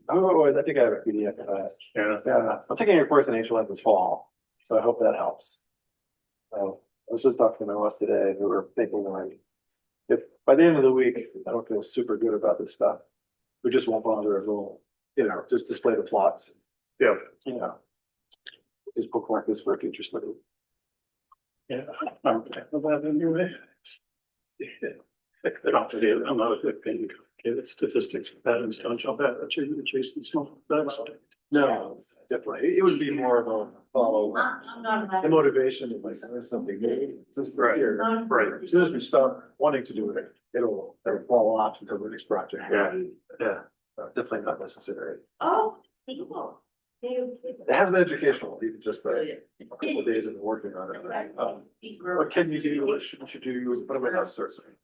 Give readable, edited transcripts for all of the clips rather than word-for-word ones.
Oh, I think I have a PDF of that. Yeah, I'm taking a course in HLM this fall, so I hope that helps. I was just talking to my boss today, and we were thinking like, if by the end of the week, I don't feel super good about this stuff, we just won't bother and we'll, just display the plots. Yeah. Just bookmark this for a future study. Yeah, I'm that anyway. Complicated, I'm not a big fan. Statistics patterns don't jump out at you, Jason Small. No, definitely. It would be more of a follow. The motivation is like something new. Just for here. Right. As soon as we stop wanting to do it, it'll fall off until the next project. Yeah. Definitely not necessary. Oh, people. It has been educational, even just the couple of days of working on it. What can you do? What should you do? What am I not certain?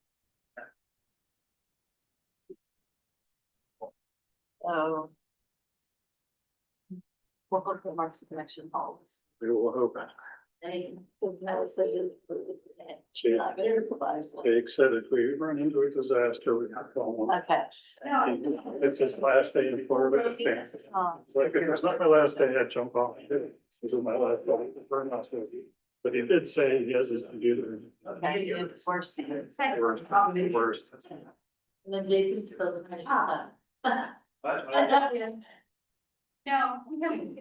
Oh. We'll hope that Mark's connection holds. We will hope. Jake said if we run into a disaster, we have to call him. Okay. It's his last day in Florida. It's like, if it was not my last day, I'd jump off. This is my last day. But he did say he has his computer. Okay, it's worse. Worst. And then Jason's still kind of. No, we haven't.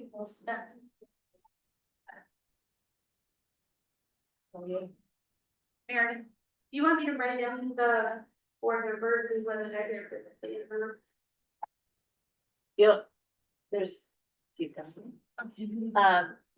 Meredith, you want me to write down the order versus whether they're Yep. There's.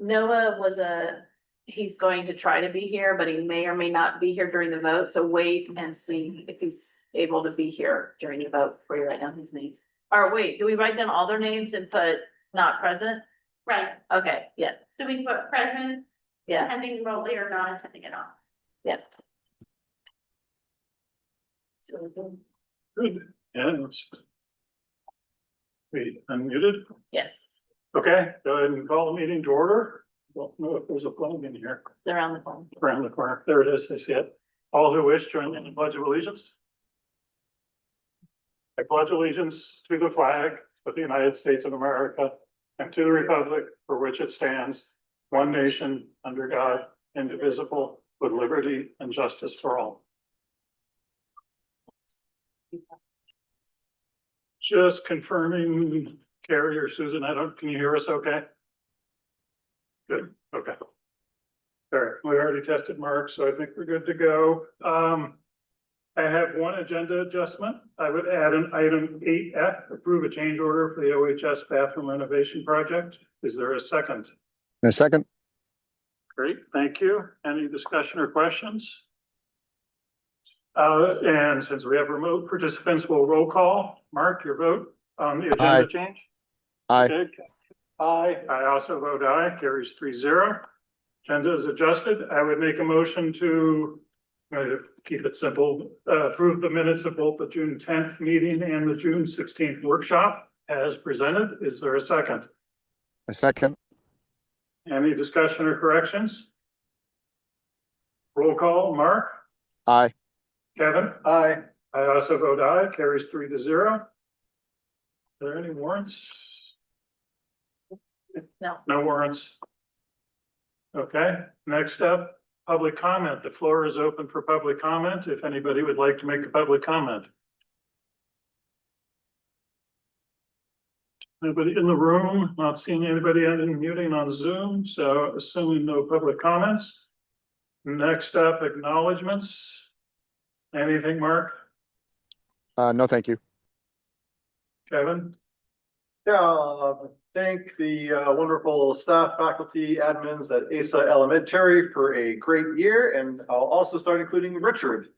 Noah he's going to try to be here, but he may or may not be here during the vote, so wait and see if he's able to be here during the vote before you write down his name. Or wait, do we write down all their names and put not present? right. Okay, yeah, So we can put present, yeah, attending remotely or not attending at all. yeah. So Good. Yeah. Wait, unmuted. yes, Okay, go ahead and call the meeting to order. Don't know if there's a phone in here it's around the phone. around the corner. There it is. I see it. All who wish join in the pledge of allegiance. I pledge allegiance to the flag of the United States of America and to the republic for which it stands, one nation, under God, indivisible, with liberty and justice for all. Just confirming, Carrie or Susan, can you hear us okay? Good, okay. All right, we already tested Mark, so I think we're good to go. I have one agenda adjustment. I would add an item 8F, approve a change order for the OHS bathroom renovation project. Is there a second? A second. Great, thank you. Any discussion or questions? And since we have remote participants, we'll roll call. Mark, your vote on the agenda Aye. change? Aye. Okay. Aye. I also vote aye, carries 3-0. Agenda is adjusted. I would make a motion to keep it simple, approve the minutes of both the June 10th meeting and the June 16th workshop as presented. Is there a second? A second. Any discussion or corrections? Roll call, Mark, Aye. Kevin? Aye. I also vote aye, carries 3-0. Are there any warrants? No. No warrants. Okay, next up, public comment. The floor is open for public comment. If anybody would like to make a public comment. Anybody in the room? Not seeing anybody unmuting on Zoom, so assuming no public comments. Next up, acknowledgements. Anything, Mark? No, thank you. Kevin? Yeah, thank the wonderful staff, faculty, admins at ASA Elementary for a great year. And I'll also start including Richard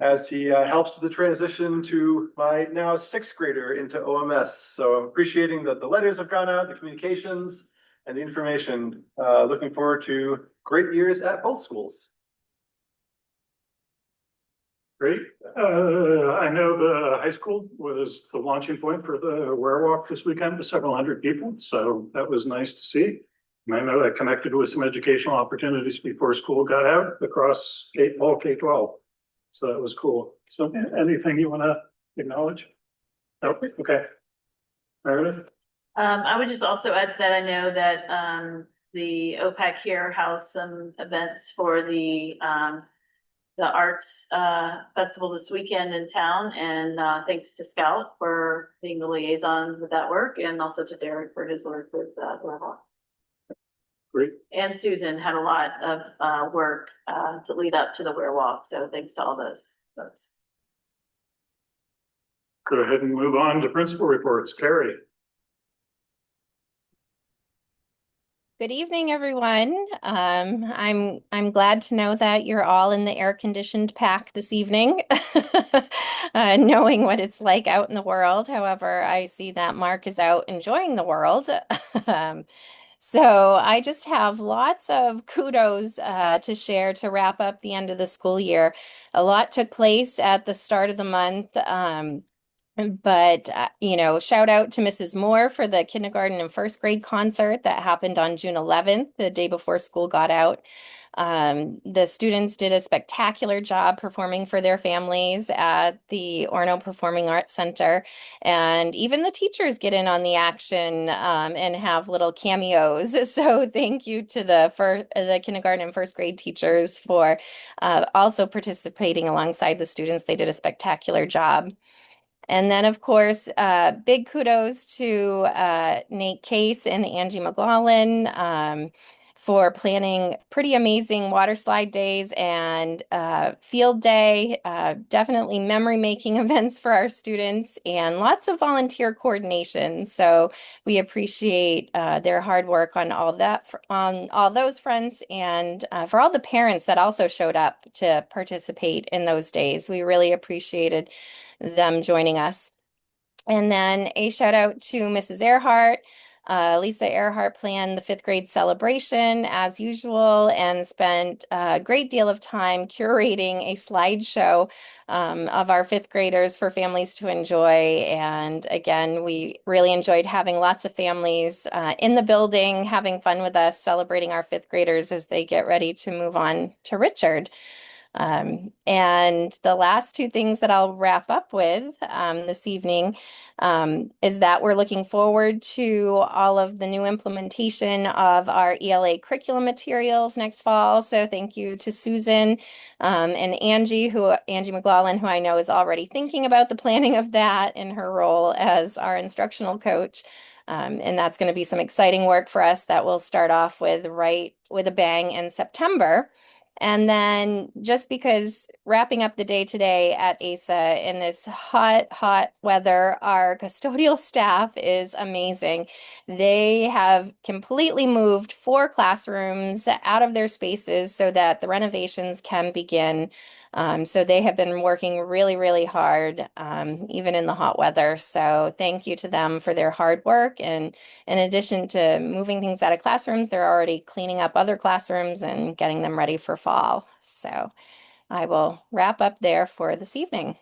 as he helps with the transition to my now 6th grader into OMS. So I'm appreciating that the letters have gone out, the communications and the information. Looking forward to great years at both schools. Great. I know the high school was the launching point for the Werewalk this weekend with several hundred people. So that was nice to see. And I know I connected with some educational opportunities before school got out across all K-12. So that was cool. So anything you want to acknowledge? Nope. Okay. Meredith? I would just also add to that, I know that, the OPAC here housed some events for the arts, festival this weekend in town, and, thanks to Scout for being the liaison with that work, and also to Derek for his work with, Warhawk. Great. And Susan had a lot of, work, to lead up to the Werewalk, so thanks to all those folks. Go ahead and move on to principal reports. Carrie? Good evening, everyone. I'm glad to know that you're all in the air-conditioned pack this evening, knowing what it's like out in the world. However, I see that Mark is out enjoying the world. So I just have lots of kudos to share to wrap up the end of the school year. A lot took place at the start of the month. But, shout out to Mrs. Moore for the kindergarten and first grade concert that happened on June 11th, the day before school got out. The students did a spectacular job performing for their families at the Orono Performing Arts Center. And even the teachers get in on the action and have little cameos. So thank you to the kindergarten and first grade teachers for also participating alongside the students. They did a spectacular job. And then, of course, big kudos to Nate Case and Angie McLaughlin for planning pretty amazing water slide days and field day. Definitely memory-making events for our students and lots of volunteer coordination. So we appreciate their hard work on all that, on all those fronts, and for all the parents that also showed up to participate in those days. We really appreciated them joining us. And then a shout out to Mrs. Earhart. Lisa Earhart planned the fifth grade celebration as usual and spent a great deal of time curating a slideshow of our fifth graders for families to enjoy. And again, we really enjoyed having lots of families in the building, having fun with us, celebrating our fifth graders as they get ready to move on to Richard. And the last two things that I'll wrap up with this evening is that we're looking forward to all of the new implementation of our ELA curriculum materials next fall. So thank you to Susan and Angie McLaughlin, who I know is already thinking about the planning of that in her role as our instructional coach. And that's going to be some exciting work for us that we'll start off with right with a bang in September. And then just because wrapping up the day today at ASA in this hot weather, our custodial staff is amazing. They have completely moved 4 classrooms out of their spaces so that the renovations can begin. So they have been working really, really hard, even in the hot weather. So thank you to them for their hard work. And in addition to moving things out of classrooms, they're already cleaning up other classrooms and getting them ready for fall. So I will wrap up there for this evening.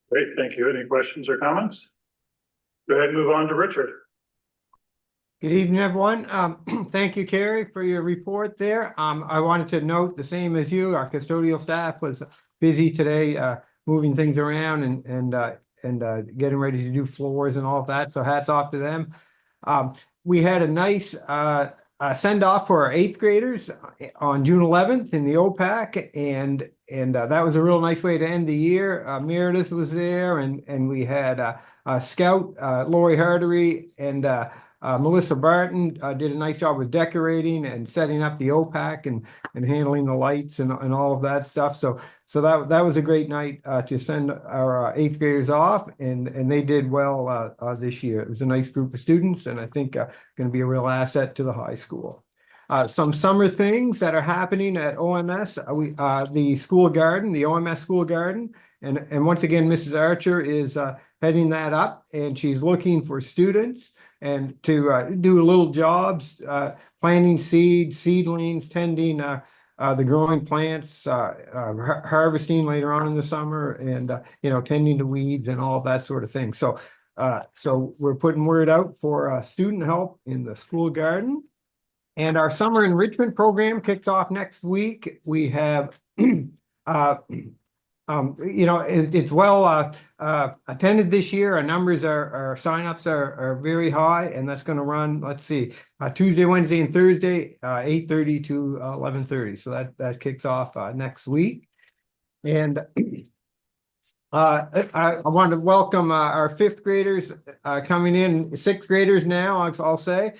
Great, thank you. Any questions or comments? Go ahead and move on to Richard. Good evening, everyone. Thank you, Carrie, for your report there. I wanted to note the same as you, our custodial staff was busy today, moving things around and getting ready to do floors and all of that. So hats off to them. We had a nice send off for our 8th graders on June 11th in the OPAC, and that was a real nice way to end the year. Meredith was there, and we had Scout, Lori Hardery, and Melissa Barton did a nice job with decorating and setting up the OPAC and handling the lights and all of that stuff. So that was a great night to send our 8th graders off, and they did well this year. It was a nice group of students, and I think going to be a real asset to the high school. Some summer things that are happening at OMS, the school garden, the OMS school garden, and once again, Mrs. Archer is heading that up, and she's looking for students and to do little jobs, planting seeds, seedlings, tending the growing plants, harvesting later on in the summer, and tending to weeds and all that sort of thing. So we're putting word out for student help in the school garden. And our summer enrichment program kicks off next week. We have it's well attended this year. Our numbers our signups are very high, and that's going to run, let's see, Tuesday, Wednesday, and Thursday, 8:30 to 11:30. So that kicks off next week. And I want to welcome our fifth graders coming in, sixth graders now, I'll say.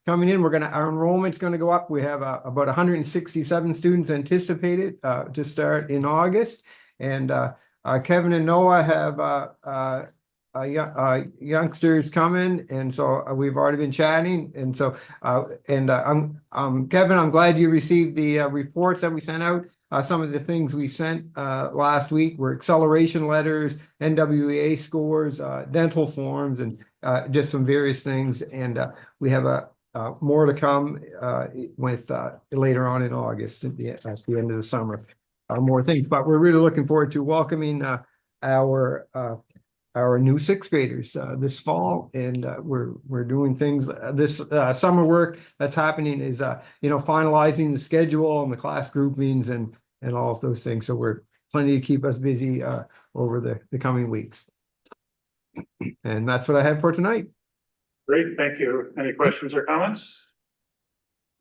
Coming in, our enrollment's going to go up. We have about 167 students anticipated to start in August. And Kevin and Noah have youngsters coming, and so we've already been chatting. And so Kevin, I'm glad you received the reports that we sent out. Some of the things we sent last week were acceleration letters, NWEA scores, dental forms, and just some various things. And we have more to come with later on in August at the end of the summer. More things, but we're really looking forward to welcoming our new sixth graders this fall, and we're doing things. This summer work that's happening is finalizing the schedule and the class groupings and all of those things. So we're plenty to keep us busy over the coming weeks. And that's what I have for tonight. Great, thank you. Any questions or comments?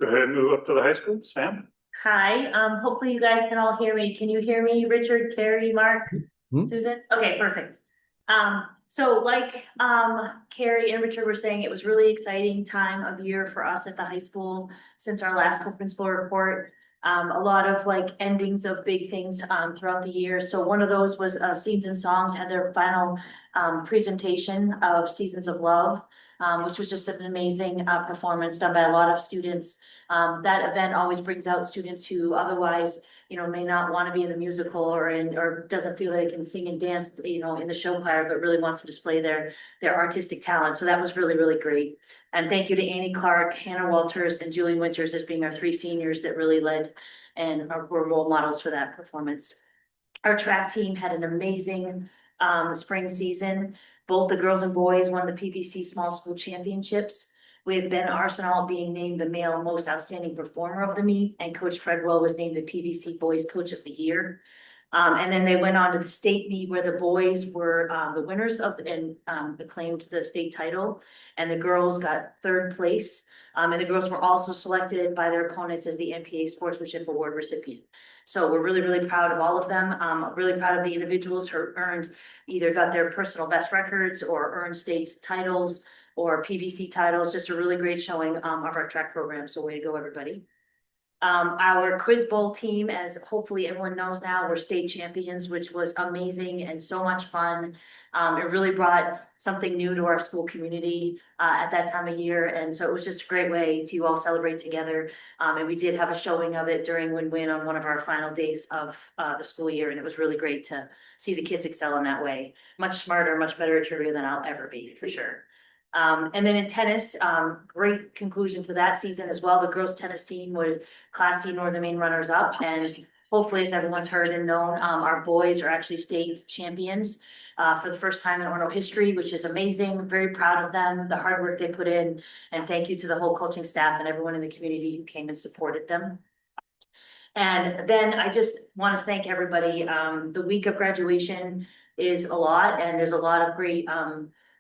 Go ahead and move up to the high school, Sam. Hi, hopefully you guys can all hear me. Can you hear me, Richard, Carrie, Mark, Susan? Okay, perfect. So like Carrie and Richard were saying, it was really exciting time of year for us at the high school since our last co-principal report. A lot of like endings of big things throughout the year. So one of those was Seeds and Songs had their final presentation of Seasons of Love, which was just an amazing performance done by a lot of students. That event always brings out students who otherwise, may not want to be in the musical or doesn't feel they can sing and dance, in the show choir, but really wants to display their artistic talent. So that was really, really great. And thank you to Annie Clark, Hannah Walters, and Julie Winters as being our three seniors that really led and were role models for that performance. Our track team had an amazing spring season. Both the girls and boys won the PBC Small School Championships, with Ben Arsenal being named the male most outstanding performer of the meet, and Coach Treadwell was named the PBC Boys Coach of the Year. And then they went on to the state meet where the boys were the winners and claimed the state title, and the girls got third place. And the girls were also selected by their opponents as the NPA Sportsmanship Award recipient. So we're really, really proud of all of them. Really proud of the individuals who either got their personal best records or earned state titles or PBC titles. Just a really great showing of our track program. So way to go, everybody. Our quiz bowl team, as hopefully everyone knows now, we're state champions, which was amazing and so much fun. It really brought something new to our school community at that time of year. And so it was just a great way to all celebrate together. And we did have a showing of it during Win-Win on one of our final days of the school year. And it was really great to see the kids excel in that way. Much smarter, much better at trivia than I'll ever be, for sure. And then in tennis, great conclusion to that season as well. The girls tennis team would Class C Northern Maine runners up, and hopefully, as everyone's heard and known, our boys are actually state champions for the first time in Orno history, which is amazing. Very proud of them, the hard work they put in, and thank you to the whole coaching staff and everyone in the community who came and supported them. And then I just want to thank everybody. The week of graduation is a lot, and there's a lot of great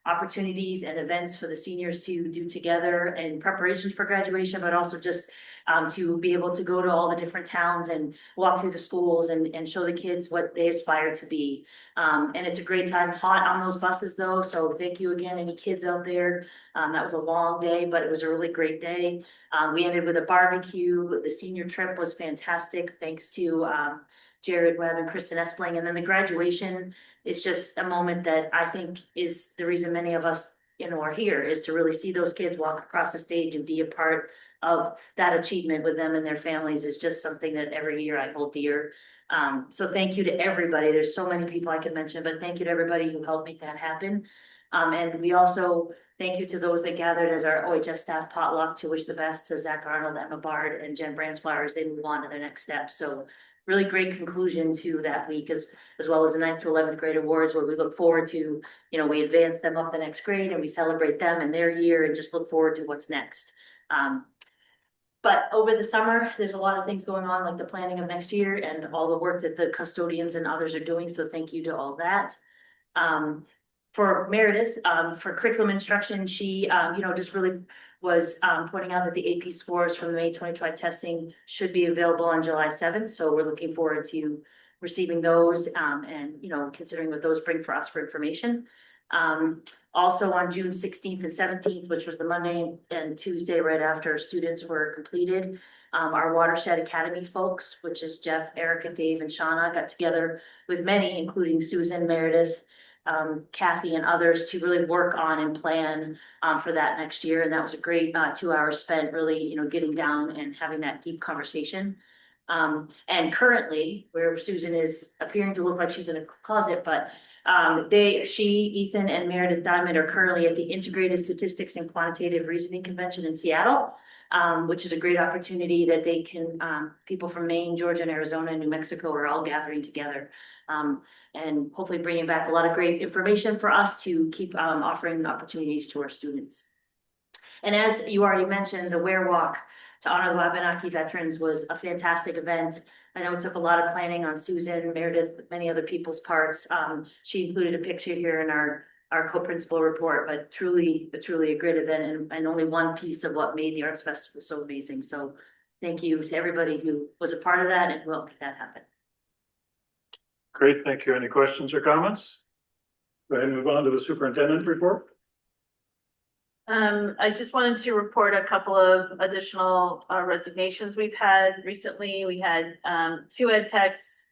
opportunities and events for the seniors to do together in preparation for graduation, but also just to be able to go to all the different towns and walk through the schools and show the kids what they aspire to be. And it's a great time, hot on those buses though. So thank you again, any kids out there. That was a long day, but it was a really great day. We ended with a barbecue. The senior trip was fantastic. Thanks to Jared Webb and Kristen Espling. And then the graduation is just a moment that I think is the reason many of us, are here, is to really see those kids walk across the stage and be a part of that achievement with them and their families is just something that every year I hold dear. So thank you to everybody. There's so many people I could mention, but thank you to everybody who helped make that happen. And we also thank you to those that gathered as our OHS staff potluck to wish the best to Zach Arnold, Emma Bard, and Jen Bransflower as they move on to their next step. So really great conclusion to that week, as well as the 9th through 11th grade awards, where we look forward to, we advance them up the next grade and we celebrate them and their year and just look forward to what's next. But over the summer, there's a lot of things going on, like the planning of next year and all the work that the custodians and others are doing, so thank you to all that. For Meredith, for curriculum instruction, she, just really was, pointing out that the AP scores from the May 2025 testing should be available on July 7th, so we're looking forward to receiving those, and, considering what those bring for us for information. Also on June 16th and 17th, which was the Monday and Tuesday right after students were completed, our Watershed Academy folks, which is Jeff, Erica, Dave, and Shauna, got together with many, including Susan, Meredith, Kathy, and others, to really work on and plan for that next year. And that was a great 2 hours spent really, getting down and having that deep conversation. And currently, where Susan is appearing to look like she's in a closet, but she, Ethan, and Meredith Diamond are currently at the Integrated Statistics and Quantitative Reasoning Convention in Seattle, which is a great opportunity that they can, people from Maine, Georgia, and Arizona, and New Mexico are all gathering together. And hopefully bringing back a lot of great information for us to keep offering opportunities to our students. And as you already mentioned, the Ware Walk to honor the Wabanaki veterans was a fantastic event. I know it took a lot of planning on Susan, Meredith, many other people's parts. She included a picture here in our co-principal report, but truly a great event, and only one piece of what made the Arts Festival so amazing. So thank you to everybody who was a part of that and who helped make that happen. Great, thank you. Any questions or comments? Go ahead and move on to the superintendent report. I just wanted to report a couple of additional resignations we've had recently. We had 2 ed techs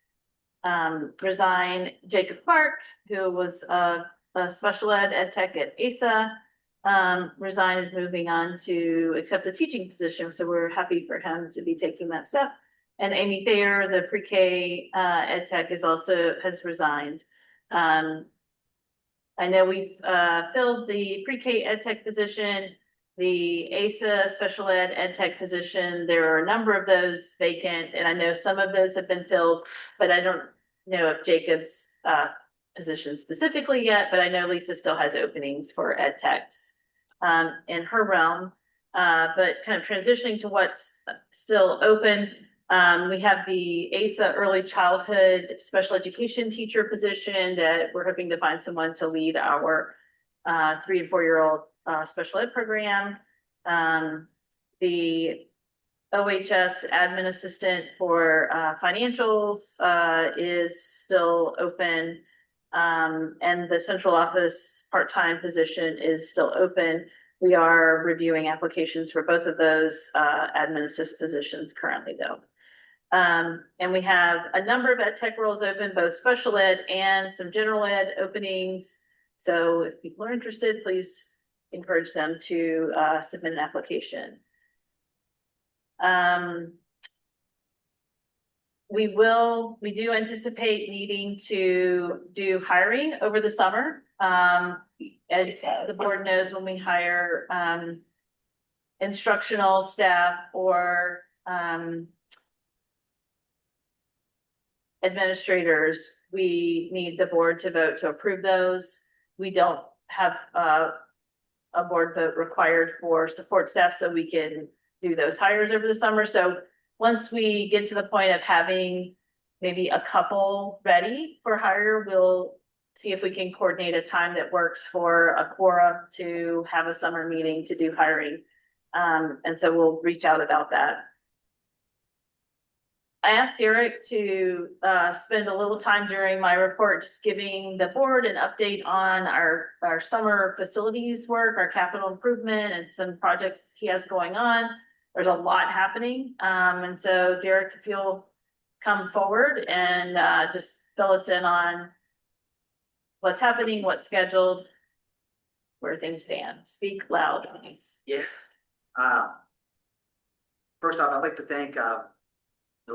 resign. Jacob Clark, who was a special ed tech at ASA, resigned, is moving on to accept a teaching position. So we're happy for him to be taking that step. And Amy Thayer, the pre-K ed tech, has resigned. I know we've filled the pre-K ed tech position, the ASA special ed tech position. There are a number of those vacant, and I know some of those have been filled, but I don't know if Jacob's position specifically yet, but I know Lisa still has openings for ed techs in her realm. But kind of transitioning to what's still open, we have the ASA early childhood special education teacher position that we're hoping to find someone to lead our 3 and 4 year old special ed program. The OHS admin assistant for financials is still open, and the central office part-time position is still open. We are reviewing applications for both of those admin assist positions currently, though. And we have a number of ed tech roles open, both special ed and some general ed openings. So if people are interested, please encourage them to submit an application. We do anticipate needing to do hiring over the summer. As the board knows, when we hire instructional staff or administrators, we need the board to vote to approve those. We don't have a board vote required for support staff, so we can do those hires over the summer. So once we get to the point of having maybe a couple ready for hire, we'll see if we can coordinate a time that works for a quorum to have a summer meeting to do hiring. And so we'll reach out about that. I asked Derek to spend a little time during my report just giving the board an update on our summer facilities work, our capital improvement, and some projects he has going on. There's a lot happening. And so Derek, if you'll come forward and just fill us in on what's happening, what's scheduled, where things stand. Speak loud, please. Yeah. First off, I'd like to thank the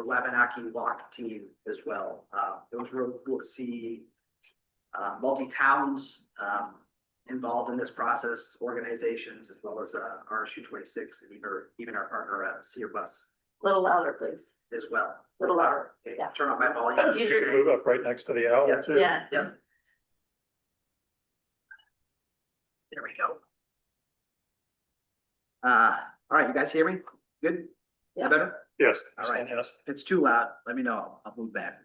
Wabanaki Walk team as well. It was really cool to see multi-towns involved in this process, organizations, as well as RSU 26 and even our partner at Sear Bus. A little louder, please. As well. A little louder. Okay, Yeah. turn on my volume. Use your- Move up right next to the owl. Yeah. Too. Yeah. Yeah. There we go. All right, you guys hear me? Good? that better? Yes. All right. Yes. If it's too loud, let me know. I'll move back.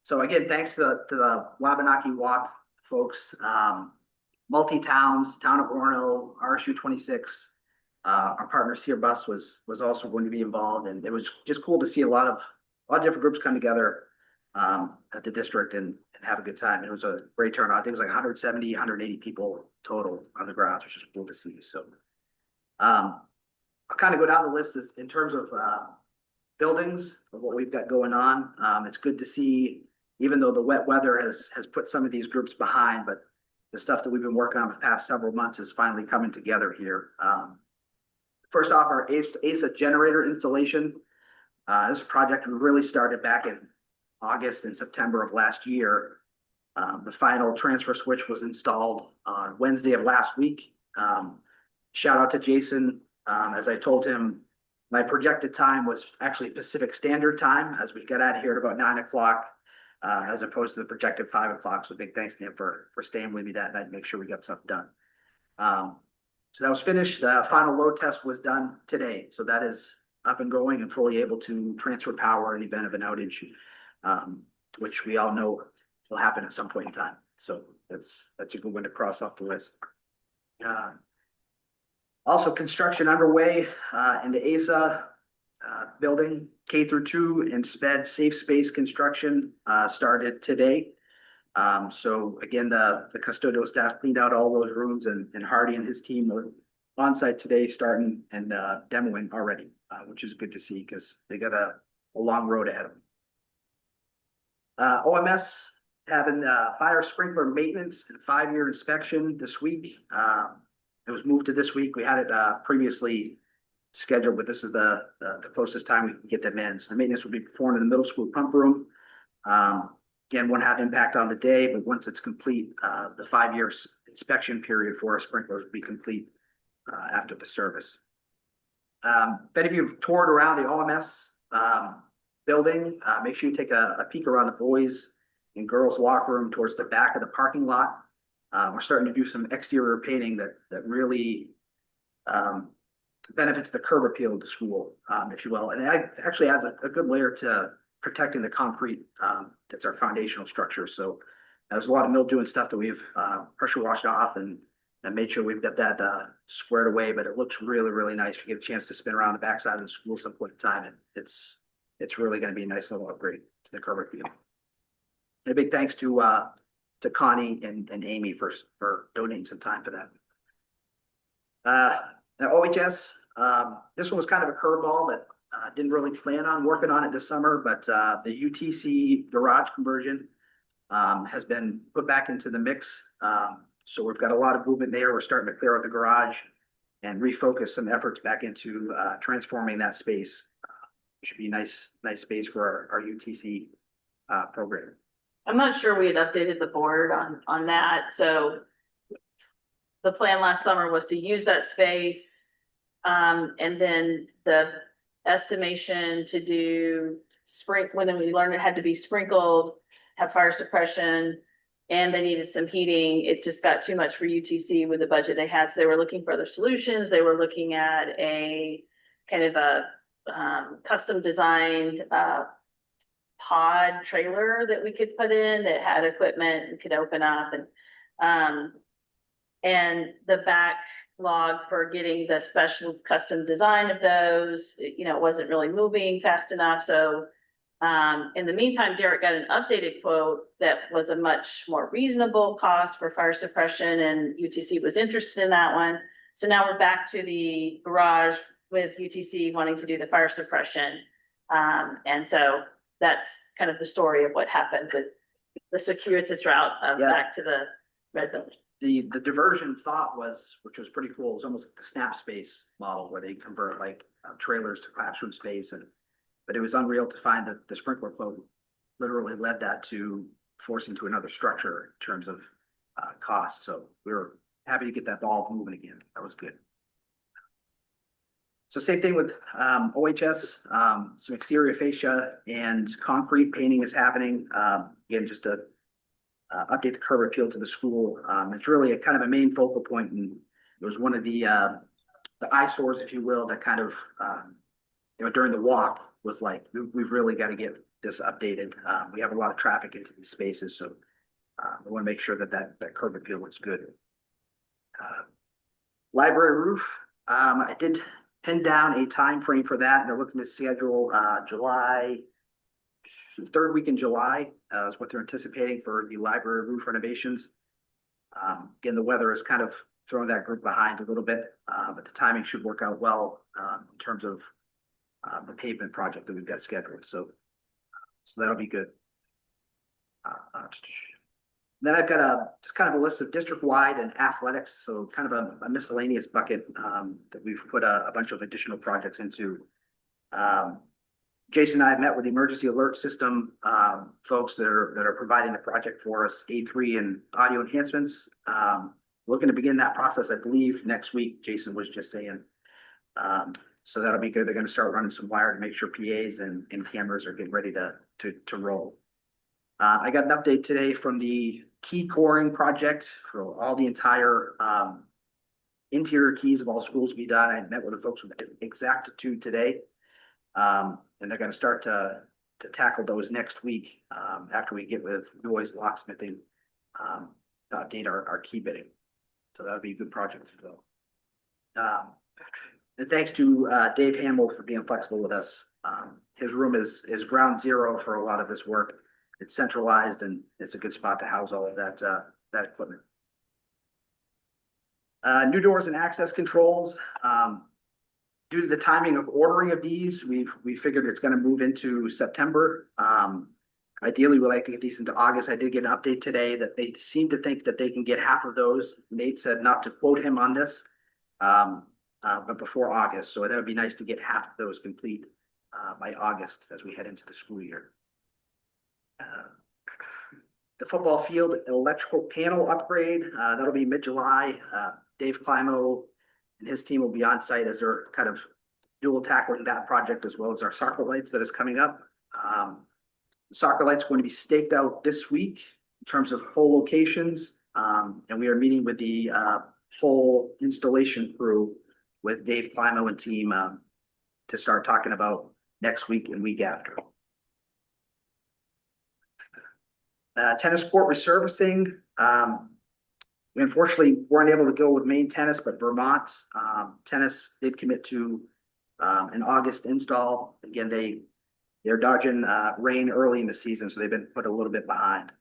So again, thanks to the Wabanaki Walk folks, multi-towns, Town of Orono, RSU 26. Our partner Sear Bus was also going to be involved, and it was just cool to see a lot of different groups come together at the district and have a good time. It was a great turnout. I think it was like 170, 180 people total on the grounds, which is cool to see. So I'll kind of go down the list in terms of buildings of what we've got going on. It's good to see, even though the wet weather has put some of these groups behind, but the stuff that we've been working on the past several months is finally coming together here. First off, our ASA generator installation. This project really started back in August and September of last year. The final transfer switch was installed on Wednesday of last week. Shout out to Jason. As I told him, my projected time was actually Pacific Standard Time as we got out of here at about 9 o'clock, as opposed to the projected 5 o'clock. So big thanks to him for staying with me that night and make sure we got something done. So that was finished. The final load test was done today. So that is up and going and fully able to transfer power in the event of an outage, which we all know will happen at some point in time. So that's a good one to cross off the list. Also, construction underway in the ASA building, K through 2 and SPED safe space construction started today. So again, the custodial staff cleaned out all those rooms, and Hardy and his team were on site today starting and demoing already, which is good to see because they got a long road ahead of them. OMS having fire sprinkler maintenance and 5-year inspection this week. It was moved to this week. We had it previously scheduled, but this is the closest time we can get them in. So the maintenance will be performed in the middle school pump room. Again, won't have impact on the day, but once it's complete, the 5-year inspection period for our sprinklers will be complete after the service. If any of you have toured around the OMS building, make sure you take a peek around the boys and girls locker room towards the back of the parking lot. We're starting to do some exterior painting that really benefits the curb appeal of the school, if you will. And it actually adds a good layer to protecting the concrete that's our foundational structure. So there's a lot of mildew and stuff that we've pressure washed off and made sure we've got that squared away, but it looks really, really nice. If you get a chance to spin around the backside of the school some point in time, and it's really going to be a nice little upgrade to the curb appeal. And a big thanks to Connie and Amy for donating some time for that. Now OHS, this one was kind of a curveball that didn't really plan on working on it this summer, but the UTC garage conversion has been put back into the mix. So we've got a lot of movement there. We're starting to clear out the garage and refocus some efforts back into transforming that space. It should be a nice space for our UTC program. I'm not sure we had updated the board on that. So the plan last summer was to use that space. And then the estimation to do when we learned it had to be sprinkled, have fire suppression, and they needed some heating. It just got too much for UTC with the budget they had. So they were looking for other solutions. They were looking at a kind of a custom designed pod trailer that we could put in that had equipment and could open up, and the backlog for getting the special custom design of those, wasn't really moving fast enough. So in the meantime, Derek got an updated quote that was a much more reasonable cost for fire suppression, and UTC was interested in that one. So now we're back to the garage with UTC wanting to do the fire suppression. And so that's kind of the story of what happened with the circuitous route back to the red building. The diversion thought was, which was pretty cool, it was almost like the snap space model where they convert like trailers to classroom space, but it was unreal to find that the sprinkler flow literally led that to forcing to another structure in terms of cost. So we were happy to get that ball moving again. That was good. So same thing with OHS, some exterior fascia and concrete painting is happening. Again, just to update the curb appeal to the school. It's really a kind of a main focal point, and it was one of the the eyesores, if you will, that kind of, during the walk was like, we've really got to get this updated. We have a lot of traffic into these spaces, so we want to make sure that that curb appeal looks good. Library roof, I did pin down a time frame for that. They're looking to schedule July, third week in July is what they're anticipating for the library roof renovations. Again, the weather is kind of throwing that group behind a little bit, but the timing should work out well in terms of the pavement project that we've got scheduled. So that'll be good. Then I've got just kind of a list of district-wide and athletics, so kind of a miscellaneous bucket that we've put a bunch of additional projects into. Jason and I have met with the emergency alert system folks that are providing the project for us, A3 and audio enhancements. Looking to begin that process, I believe, next week. Jason was just saying. So that'll be good. They're going to start running some wire to make sure PAs and cameras are getting ready to roll. I got an update today from the key coring project for all the entire interior keys of all schools to be done. I met with the folks with exactitude today. And they're going to start to tackle those next week after we get with Noise Locksmithing to update our key bidding. So that'll be a good project as well. And thanks to Dave Hamill for being flexible with us. His room is ground zero for a lot of this work. It's centralized and it's a good spot to house all of that equipment. New doors and access controls. Due to the timing of ordering of these, we figured it's going to move into September. Ideally, we'd like to get these into August. I did get an update today that they seem to think that they can get half of those. Nate said not to quote him on this, but before August. So that would be nice to get half of those complete by August as we head into the school year. The football field electrical panel upgrade, that'll be mid-July. Dave Climo and his team will be on site as they're kind of dual tackling that project as well as our soccer lights that is coming up. The soccer lights going to be staked out this week in terms of pole locations. And we are meeting with the pole installation crew with Dave Climo and team to start talking about next week and week after. Tennis court resurfacing. We unfortunately weren't able to go with Maine Tennis, but Vermont Tennis did commit to an August install. Again, they're dodging rain early in the season, so they've been put a little bit behind.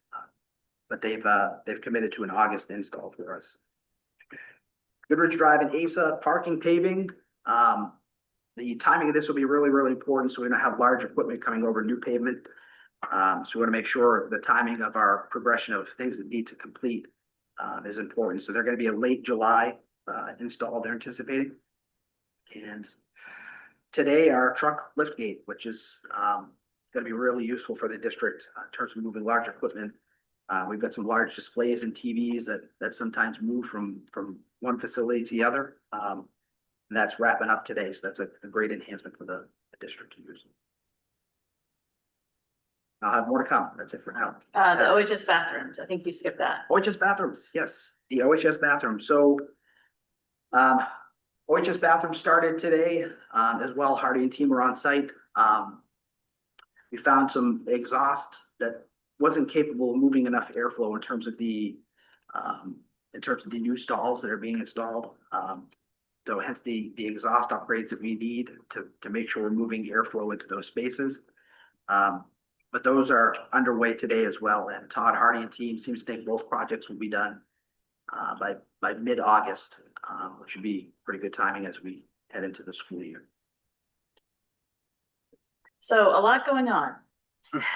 But they've committed to an August install for us. Goodrich Drive and ASA parking paving. The timing of this will be really, really important, so we don't have large equipment coming over new pavement. So we want to make sure the timing of our progression of things that need to complete is important. So they're going to be a late July install they're anticipating. And today our truck lift gate, which is going to be really useful for the district in terms of moving large equipment. We've got some large displays and TVs that sometimes move from one facility to the other. And that's wrapping up today. So that's a great enhancement for the district to use. I'll have more to come. That's it for now. The OHS bathrooms, I think you skipped that. OHS bathrooms, yes, the OHS bathroom. So OHS bathroom started today as well. Hardy and team were on site. We found some exhaust that wasn't capable of moving enough airflow in terms of the new stalls that are being installed. So hence the exhaust upgrades that we need to make sure we're moving airflow into those spaces. But those are underway today as well. And Todd Hardy and team seems to think both projects will be done by mid-August, which should be pretty good timing as we head into the school year. So a lot going on.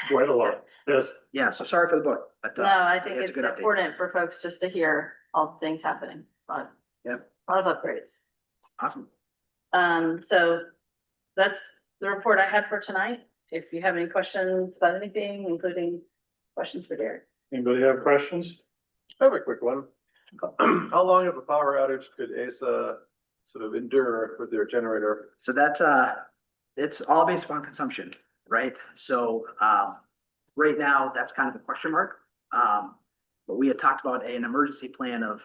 Quite a lot, yes. Yeah, so sorry for the book, but No, I think a it's good update. important for folks just to hear all the things happening, but Yep. a lot of upgrades. Awesome. So that's the report I had for tonight. If you have any questions about anything, including questions for Derek. Anybody have questions? I have a quick one. How long of a power outage could ASA sort of endure with their generator? So that's it's all based upon consumption, right? So right now that's kind of a question mark. But we had talked about an emergency plan of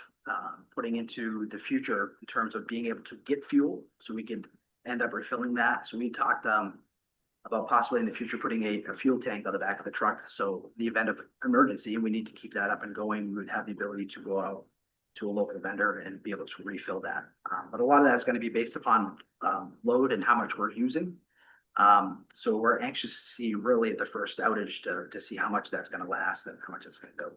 putting into the future in terms of being able to get fuel, so we could end up refilling that. So we talked about possibly in the future putting a fuel tank on the back of the truck. So the event of emergency, and we need to keep that up and going, we would have the ability to go out to a local vendor and be able to refill that. But a lot of that is going to be based upon load and how much we're using. So we're anxious to see really at the first outage to see how much that's going to last and how much it's going to go.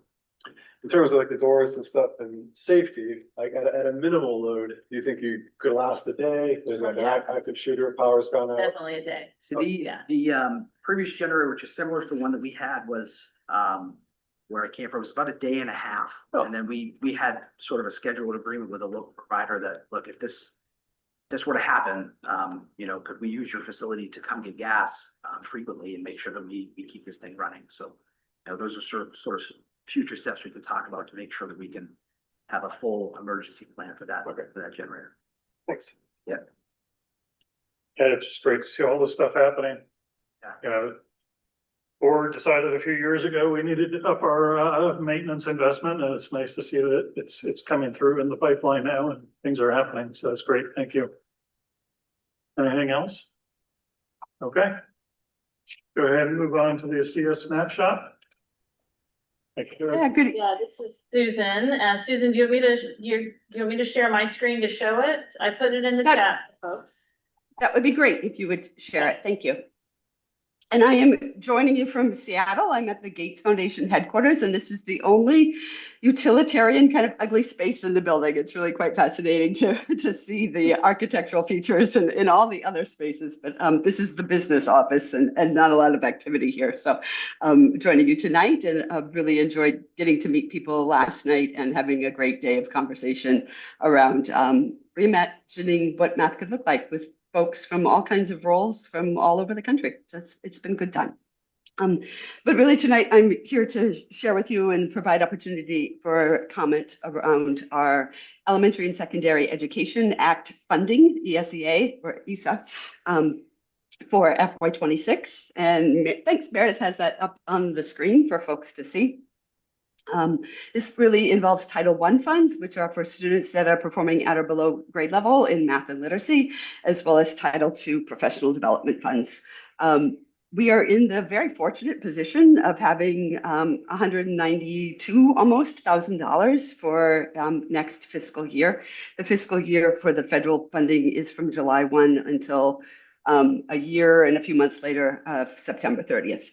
In terms of like the doors and stuff and safety, like at a minimal load, do you think you could last a day? There's like an active shooter, power's gone out. Definitely a day. So the previous generator, which is similar to the one that we had, was where I came from, was about a day and a half. Oh. And then we had sort of a scheduled agreement with a local provider that, look, if this were to happen, could we use your facility to come get gas frequently and make sure that we keep this thing running? So, those are sort of future steps we could talk about to make sure that we can have a full emergency plan for that, for that generator. Thanks. And it's just great to see all this stuff happening. Yeah. Board decided a few years ago we needed to up our maintenance investment, and it's nice to see that it's coming through in the pipeline now and things are happening. So that's great. Thank you. Anything else? Okay. Go ahead and move on to the CS snapshot. Thank you. Yeah, good. Yeah, this is Susan. Susan, do you want me to share my screen to show it? I put it in the chat, folks. That would be great if you would share it. Thank you. And I am joining you from Seattle. I'm at the Gates Foundation headquarters, and this is the only utilitarian kind of ugly space in the building. It's really quite fascinating to see the architectural features in all the other spaces, but this is the business office and not a lot of activity here. So joining you tonight, and really enjoyed getting to meet people last night and having a great day of conversation around reimagining what math could look like with folks from all kinds of roles from all over the country. So it's been a good time. But really tonight, I'm here to share with you and provide opportunity for comment around our Elementary and Secondary Education Act funding, ESEA or ESA, for FY26. And thanks, Meredith has that up on the screen for folks to see. This really involves Title I funds, which are for students that are performing at or below grade level in math and literacy, as well as Title II professional development funds. We are in the very fortunate position of having $192 almost $1,000 for next fiscal year. The fiscal year for the federal funding is from July 1 until a year and a few months later of September 30th.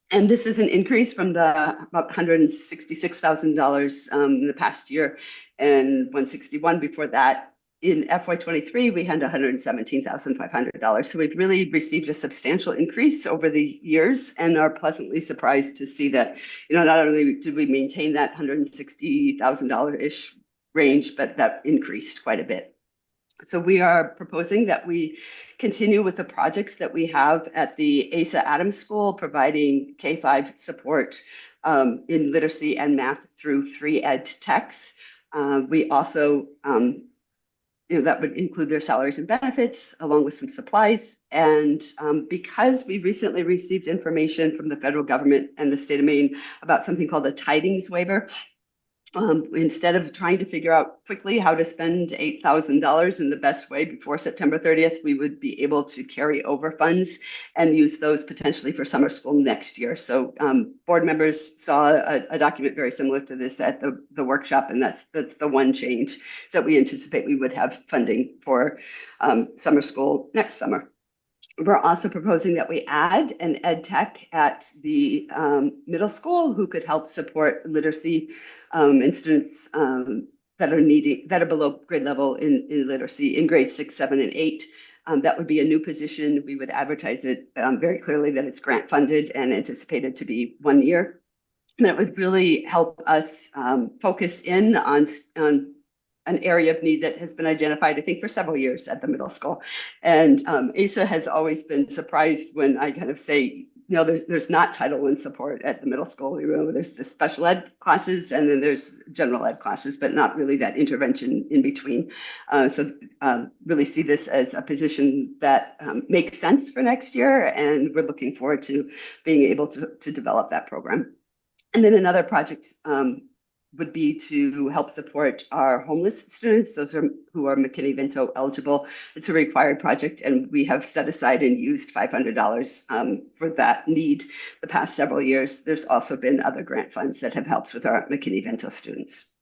And this is an increase from the about $166,000 in the past year and $161 before that. In FY23, we had $117,500. So we've really received a substantial increase over the years and are pleasantly surprised to see that, not only did we maintain that $160,000-ish range, but that increased quite a bit. So we are proposing that we continue with the projects that we have at the Asa Adams School, providing K-5 support in literacy and math through 3Ed Techs. We also, that would include their salaries and benefits, along with some supplies. And because we recently received information from the federal government and the state of Maine about something called a tidings waiver, instead of trying to figure out quickly how to spend $8,000 in the best way before September 30th, we would be able to carry over funds and use those potentially for summer school next year. So board members saw a document very similar to this at the workshop, and that's the one change that we anticipate we would have funding for summer school next summer. We're also proposing that we add an ed tech at the middle school who could help support literacy in students that are below grade level in literacy in grades 6, 7, and 8. That would be a new position. We would advertise it very clearly that it's grant funded and anticipated to be 1 year. And it would really help us focus in on an area of need that has been identified, I think, for several years at the middle school. And ASA has always been surprised when I kind of say, there's not Title I support at the middle school. There's the special ed classes and then there's general ed classes, but not really that intervention in between. So really see this as a position that makes sense for next year. And we're looking forward to being able to develop that program. And then another project would be to help support our homeless students, those who are McKinney-Vento eligible. It's a required project, and we have set aside and used $500 for that need the past several years. There's also been other grant funds that have helped with our McKinney-Vento students.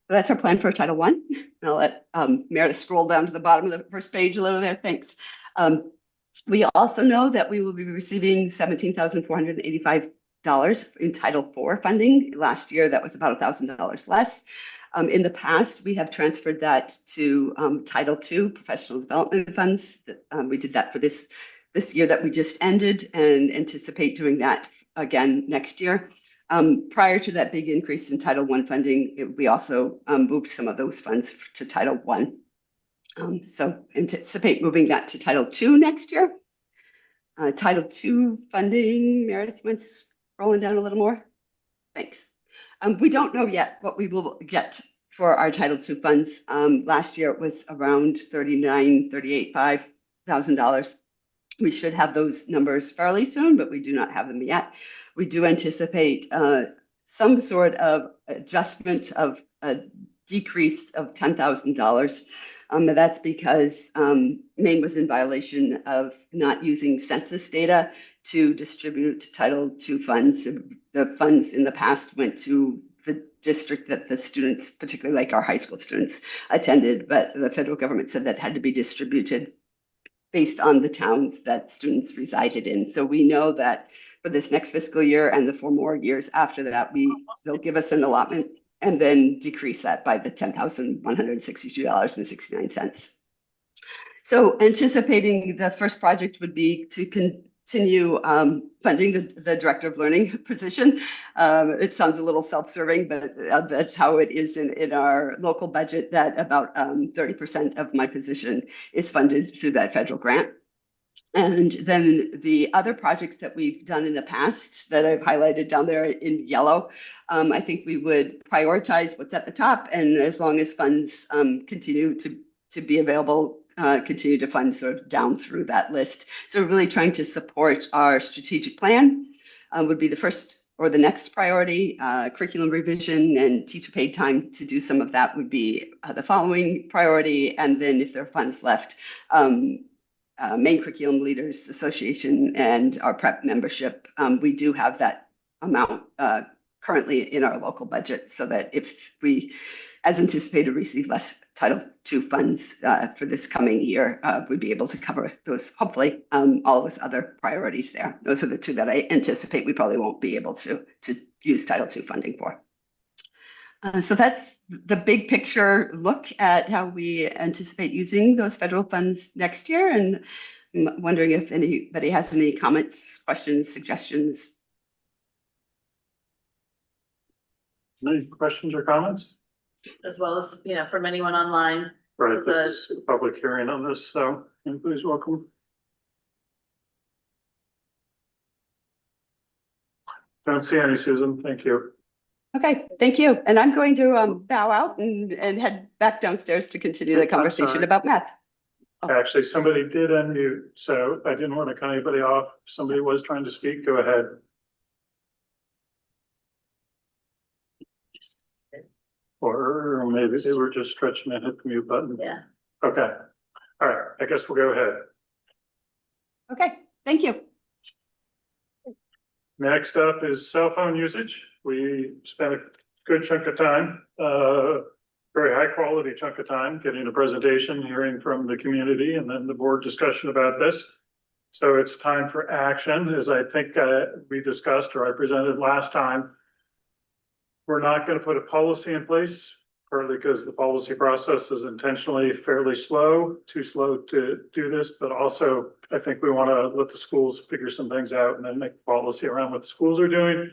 So that's our plan for Title I. I'll let Meredith scroll down to the bottom of the first page a little there. Thanks. We also know that we will be receiving $17,485 in Title IV funding. Last year, that was about $1,000 less. In the past, we have transferred that to Title II professional development funds. We did that for this year that we just ended, and anticipate doing that again next year. Prior to that big increase in Title I funding, we also moved some of those funds to Title I. So anticipate moving that to Title II next year. Title II funding, Meredith, you mind scrolling down a little more? Thanks. We don't know yet what we will get for our Title II funds. Last year it was around $38,500. We should have those numbers fairly soon, but we do not have them yet. We do anticipate some sort of adjustment of a decrease of $10,000. That's because Maine was in violation of not using census data to distribute Title II funds. The funds in the past went to the district that the students, particularly like our high school students, attended, but the federal government said that had to be distributed based on the towns that students resided in. So we know that for this next fiscal year and the 4 more years after that, they'll give us an allotment and then decrease that by the $10,162.69. So anticipating the first project would be to continue funding the Director of Learning position. It sounds a little self-serving, but that's how it is in our local budget, that about 30% of my position is funded through that federal grant. And then the other projects that we've done in the past that I've highlighted down there in yellow, I think we would prioritize what's at the top, and as long as funds continue to be available, continue to fund sort of down through that list. So we're really trying to support our strategic plan would be the first or the next priority. Curriculum revision and teacher paid time to do some of that would be the following priority. And then if there are funds left, Maine Curriculum Leaders Association and our prep membership, we do have that amount currently in our local budget, so that if we, as anticipated, receive less Title II funds for this coming year, we'd be able to cover those, hopefully, all those other priorities there. Those are the 2 that I anticipate we probably won't be able to use Title II funding for. So that's the big picture look at how we anticipate using those federal funds next year. And I'm wondering if anybody has any comments, questions, suggestions. Any questions or comments? As well as, from anyone online. Right, this is a public hearing on this, so please welcome. Don't see any, Susan. Thank you. Okay, thank you. And I'm going to bow out and head back downstairs to continue the conversation about math. Oh. Actually, somebody did unmute, so I didn't want to cut anybody off. Somebody was trying to speak. Go ahead. Or maybe they were just stretching and hit the mute button. Yeah. Okay. All right. I guess we'll go ahead. Okay, thank you. Next up is cell phone usage. We spent a good chunk of time, very high quality chunk of time, getting a presentation, hearing from the community, and then the board discussion about this. So it's time for action, as I think we discussed or I presented last time. We're not going to put a policy in place, partly because the policy process is intentionally fairly slow, too slow to do this, but also I think we want to let the schools figure some things out and then make policy around what the schools are doing.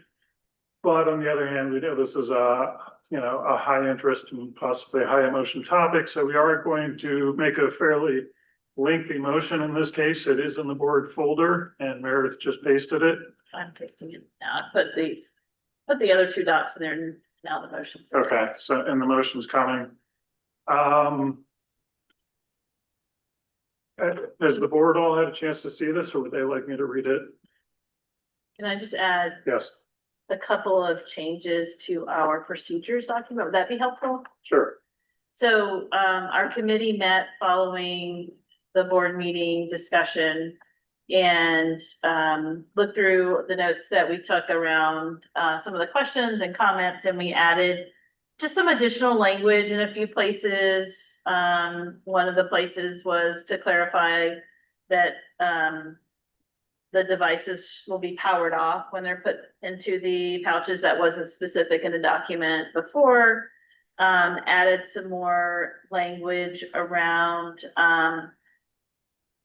But on the other hand, we know this is a high interest and possibly a high emotion topic. So we are going to make a fairly lengthy motion in this case. It is in the board folder and Meredith just pasted it. I'm pasting it now. Put the other 2 docs in there and now the motion's. Okay, so and the motion's coming. Has the board all had a chance to see this, or would they like me to read it? Can I just add? Yes. a couple of changes to our procedures document. Would that be helpful? Sure. So, our committee met following the board meeting discussion and, looked through the notes that we took around, some of the questions and comments, and we added just some additional language in a few places. One of the places was to clarify that, the devices will be powered off when they're put into the pouches. That wasn't specific in the document before. Added some more language around,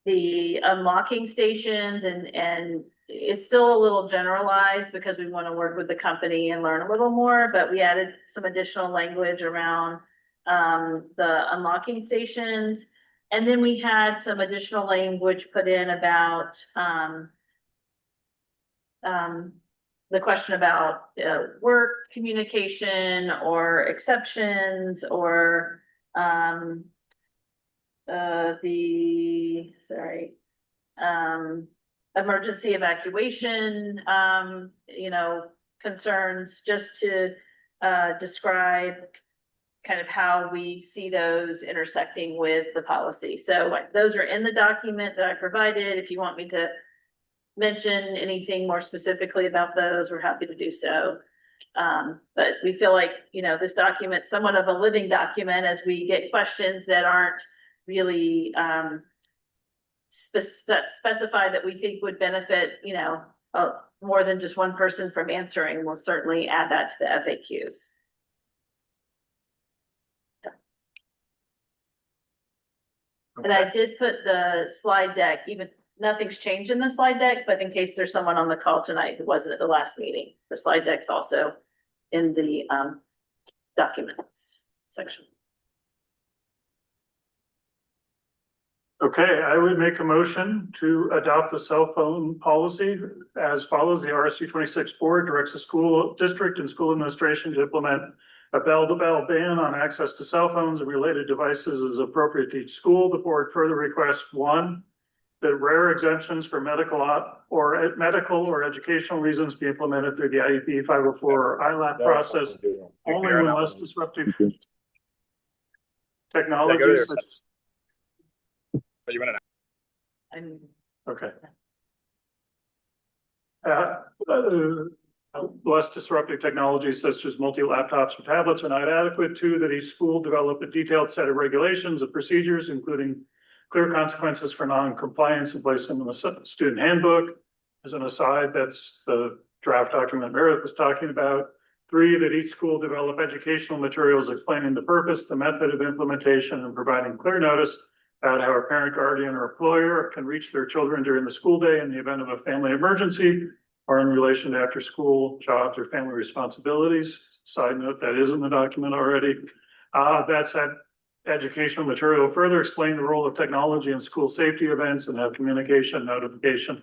the unlocking stations, and it's still a little generalized because we want to work with the company and learn a little more, but we added some additional language around, the unlocking stations. And then we had some additional language put in about, the question about, work communication or exceptions or, emergency evacuation, concerns, just to, describe kind of how we see those intersecting with the policy. So like, those are in the document that I provided. If you want me to mention anything more specifically about those, we're happy to do so. But we feel like, this document, somewhat of a living document, as we get questions that aren't really, specified that we think would benefit, more than just one person from answering. We'll certainly add that to the FAQs. And I did put the slide deck, even nothing's changed in the slide deck, but in case there's someone on the call tonight who wasn't at the last meeting, the slide deck's also in the documents section. Okay, I would make a motion to adopt the cell phone policy as follows. The RSU 26 board directs the school district and school administration to implement a bell-to-bell ban on access to cell phones and related devices as appropriate to each school. The board further requests, one, that rare exemptions for medical or educational reasons be implemented through the IEP 504 or ILAP process only when less disruptive technologies. Okay. Less disruptive technologies such as multi-laptops or tablets are not adequate. Two, that each school develop a detailed set of regulations and procedures, including clear consequences for non-compliance, and place them in the student handbook. As an aside, that's the draft document Meredith was talking about. Three, that each school develop educational materials explaining the purpose, the method of implementation, and providing clear notice about how a parent, guardian, or employer can reach their children during the school day in the event of a family emergency or in relation to after school jobs or family responsibilities. Side note, that is in the document already. That's that educational material further explain the role of technology in school safety events and have communication notification.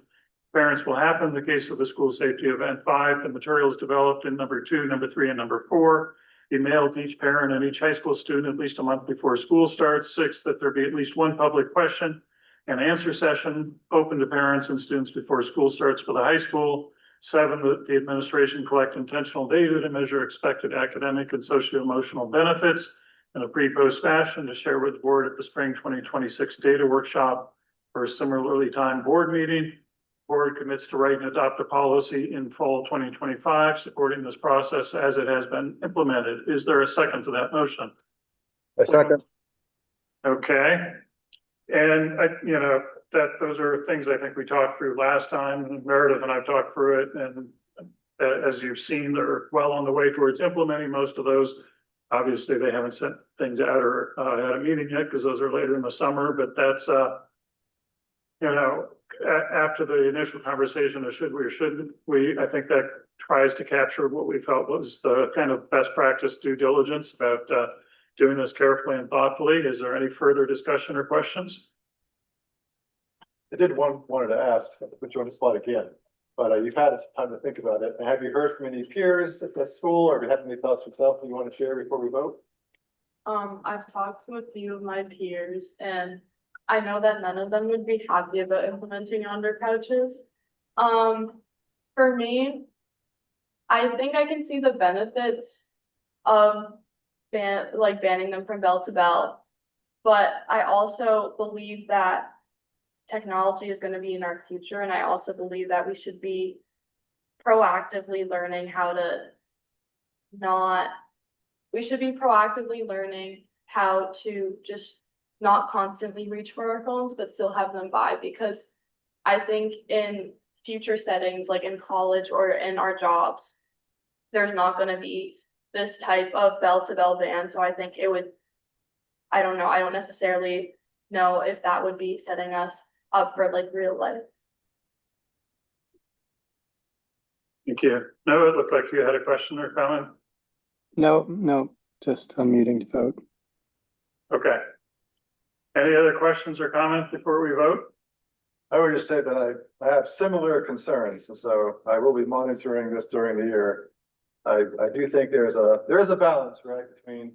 Parents will happen in the case of a school safety event. 5, the materials developed in number 2, number 3, and number 4 be mailed to each parent and each high school student at least a month before school starts. 6, that there be at least one public question and answer session open to parents and students before school starts for the high school. 7, that the administration collect intentional data to measure expected academic and socio-emotional benefits in a pre-post fashion to share with the board at the spring 2026 data workshop or a similarly timed board meeting. Board commits to write and adopt a policy in fall 2025, supporting this process as it has been implemented. Is there a second to that motion? A second. Okay. And those are things I think we talked through last time, and Meredith and I've talked through it. And as you've seen, they're well on the way towards implementing most of those. Obviously, they haven't sent things out or had a meeting yet because those are later in the summer, but that's, after the initial conversation of should we or shouldn't we, I think that tries to capture what we felt was the kind of best practice due diligence about doing this carefully and thoughtfully. Is there any further discussion or questions? I wanted to ask, put you on the spot again, but you've had some time to think about it. Have you heard from any peers at the school, or have you had any thoughts yourself that you want to share before we vote? I've talked to a few of my peers, and I know that none of them would be happy about implementing under pouches. For me, I think I can see the benefits of banning them from bell to bell. But I also believe that technology is gonna be in our future, and I also believe that we should be proactively learning how to not, we should be proactively learning how to just not constantly reach for our phones, but still have them by, because I think in future settings, like in college or in our jobs, there's not gonna be this type of bell to bell ban, so I think it would, I don't know, I don't necessarily know if that would be setting us up for like real life. Thank you. No, it looked like you had a question or comment. No, just unmuting to vote. Okay. Any other questions or comments before we vote? I would just say that I have similar concerns, and so I will be monitoring this during the year. I do think there is a balance, right, between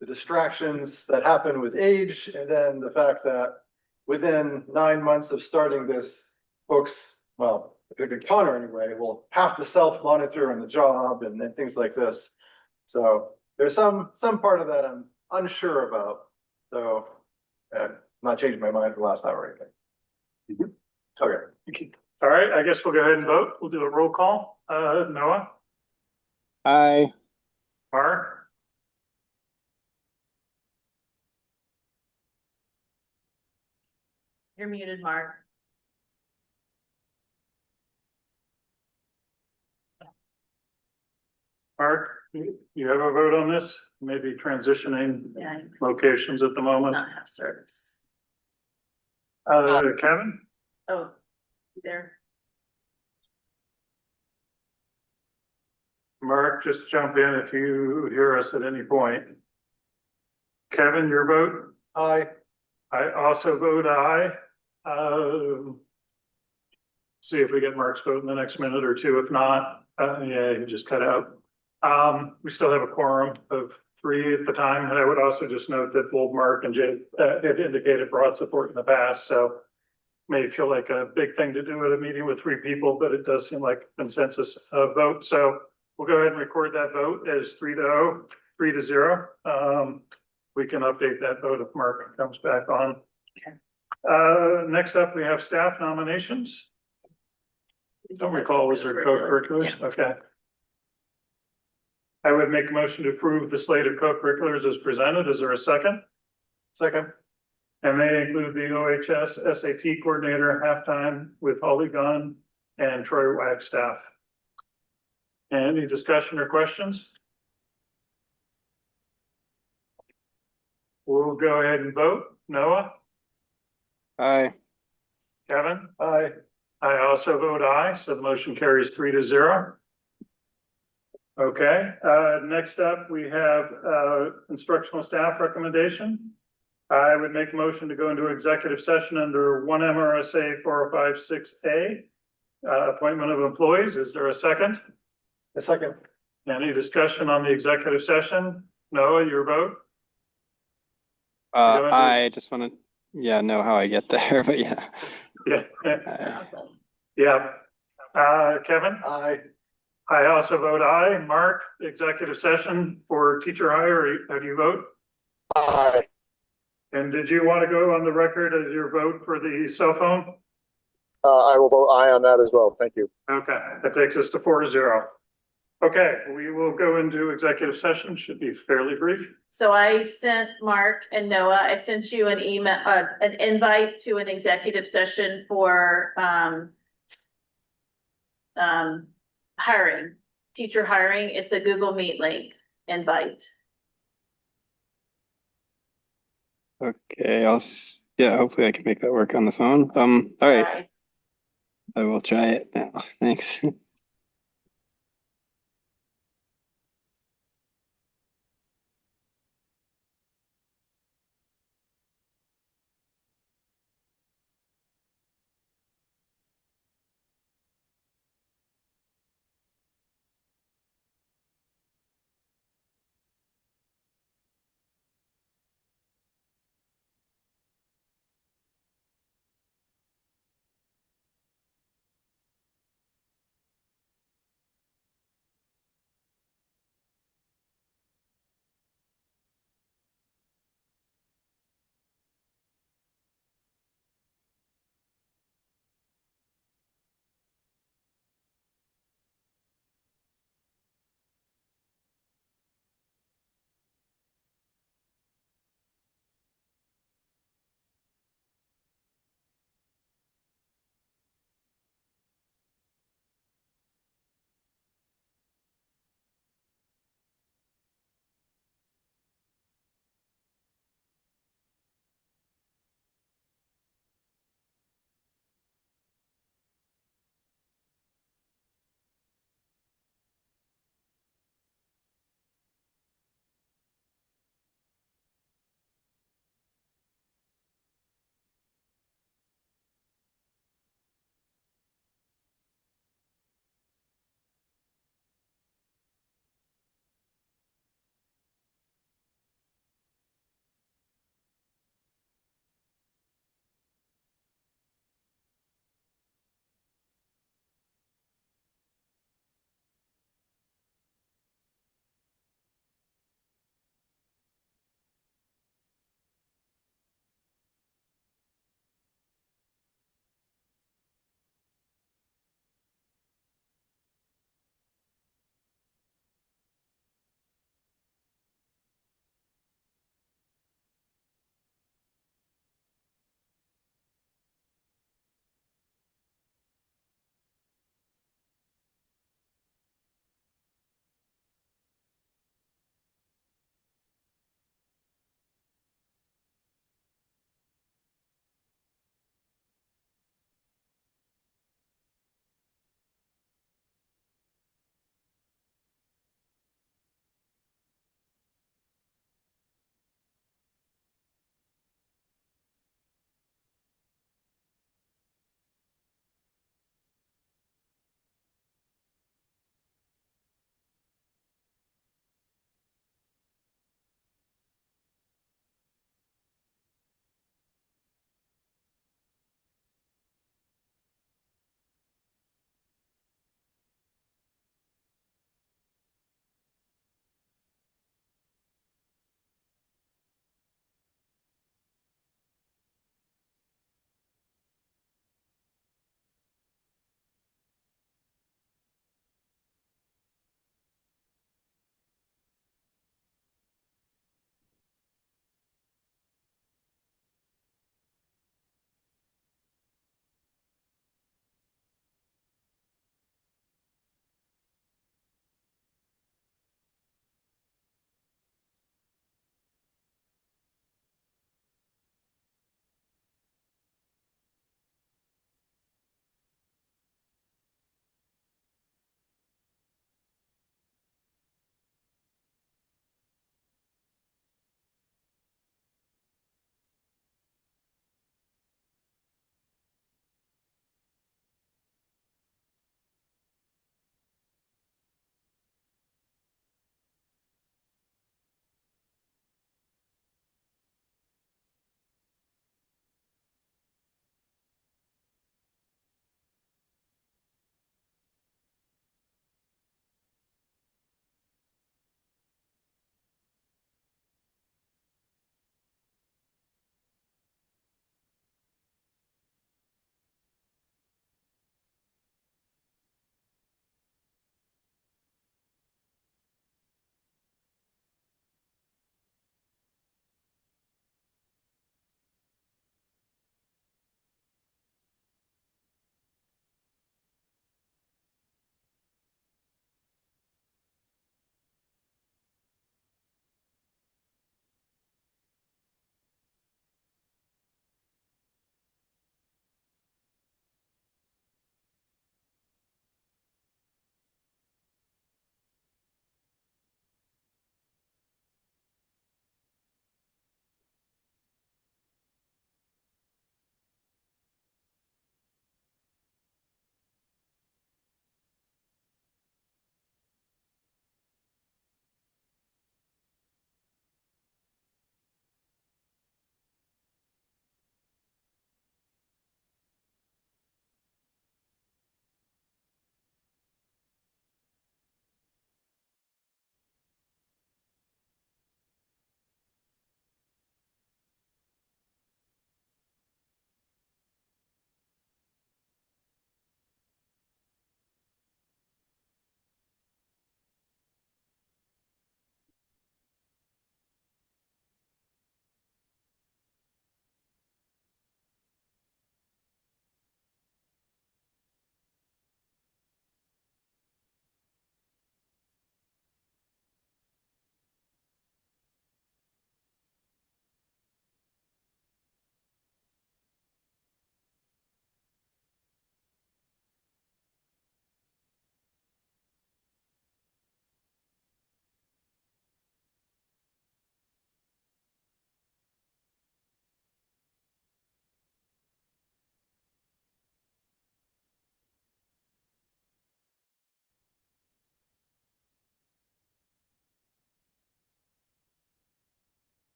the distractions that happen with age and then the fact that within 9 months of starting this, folks, well, if it could counter anyway, will have to self-monitor on the job and things like this. So there's some part of that I'm unsure about. So I'm not changing my mind for the last hour or anything. Okay. Thank you. All right, I guess we'll go ahead and vote. We'll do a roll call. Noah, Aye. Mark, You're muted, Mark. Mark, you have a vote on this? Maybe transitioning Yeah, locations at the moment. not have service. Kevin? Oh, you there. Mark, just jump in if you hear us at any point. Kevin, your vote? Aye. I also vote aye. See if we get Mark's vote in the next minute or two. If not, yeah, you just cut out. We still have a quorum of 3 at the time, and I would also just note that both Mark and Jay had indicated broad support in the past, so may feel like a big thing to do at a meeting with 3 people, but it does seem like a consensus vote. So we'll go ahead and record that vote as 3-0, 3-0. We can update that vote if Mark comes back on. Okay. Next up, we have staff nominations. Don't recall, was there co-curriculars? Yeah. Okay. I would make a motion to approve the slate of co-curriculars as presented. Is there a second? Second. And they include the OHS SAT coordinator halftime with Holly Gunn and Troy Wagstaff. Any discussion or questions? We'll go ahead and vote. Noah? Aye. Kevin? Aye. I also vote aye, so the motion carries 3-0. Okay, next up, we have instructional staff recommendation. I would make a motion to go into executive session under 1 MRSA 4056A, appointment of employees. Is there a second? A second. Any discussion on the executive session? Noah, your vote? I just want to, know how I get there, but yeah. Yeah. Yeah. Kevin? Aye. I also vote aye. Mark, executive session for teacher hire, how do you vote? Aye. And did you want to go on the record as your vote for the cell phone? I will vote aye on that as well. Thank you. Okay, that takes us to 4-0. Okay, we will go into executive session, should be fairly brief. So I sent Mark and Noah, I sent you an email, an invite to an executive session for, hiring, teacher hiring. It's a Google Meet link invite. Okay, hopefully I can make that work on the phone. All right. I will try it now. Thanks.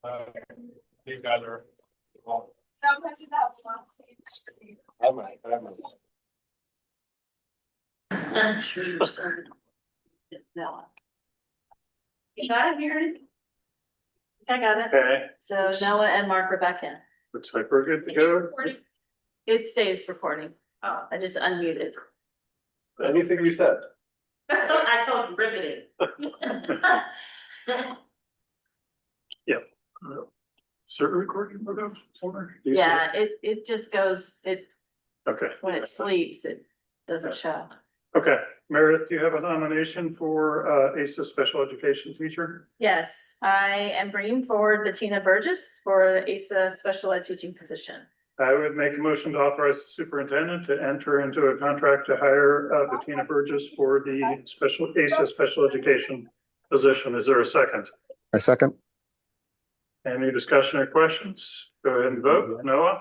You guys are. I'm sure you're still. No. You got it, Mary? I got it. Okay, So Noah and Mark are back in. looks like we're good to go. It stays recording. Oh, I just unmuted. Anything you said. I told you riveted. Certain recording will go somewhere? Do you see Yeah, it just goes, it? Okay. when it sleeps, it doesn't show. Okay, Meredith, do you have a nomination for ASA special education teacher? Yes, I am bringing forward Bettina Burgess for the ASA special ed teaching position. I would make a motion to authorize the superintendent to enter into a contract to hire Bettina Burgess for the special ASA special education position. Is there a second? I second. Any discussion or questions? Go ahead and vote. Noah?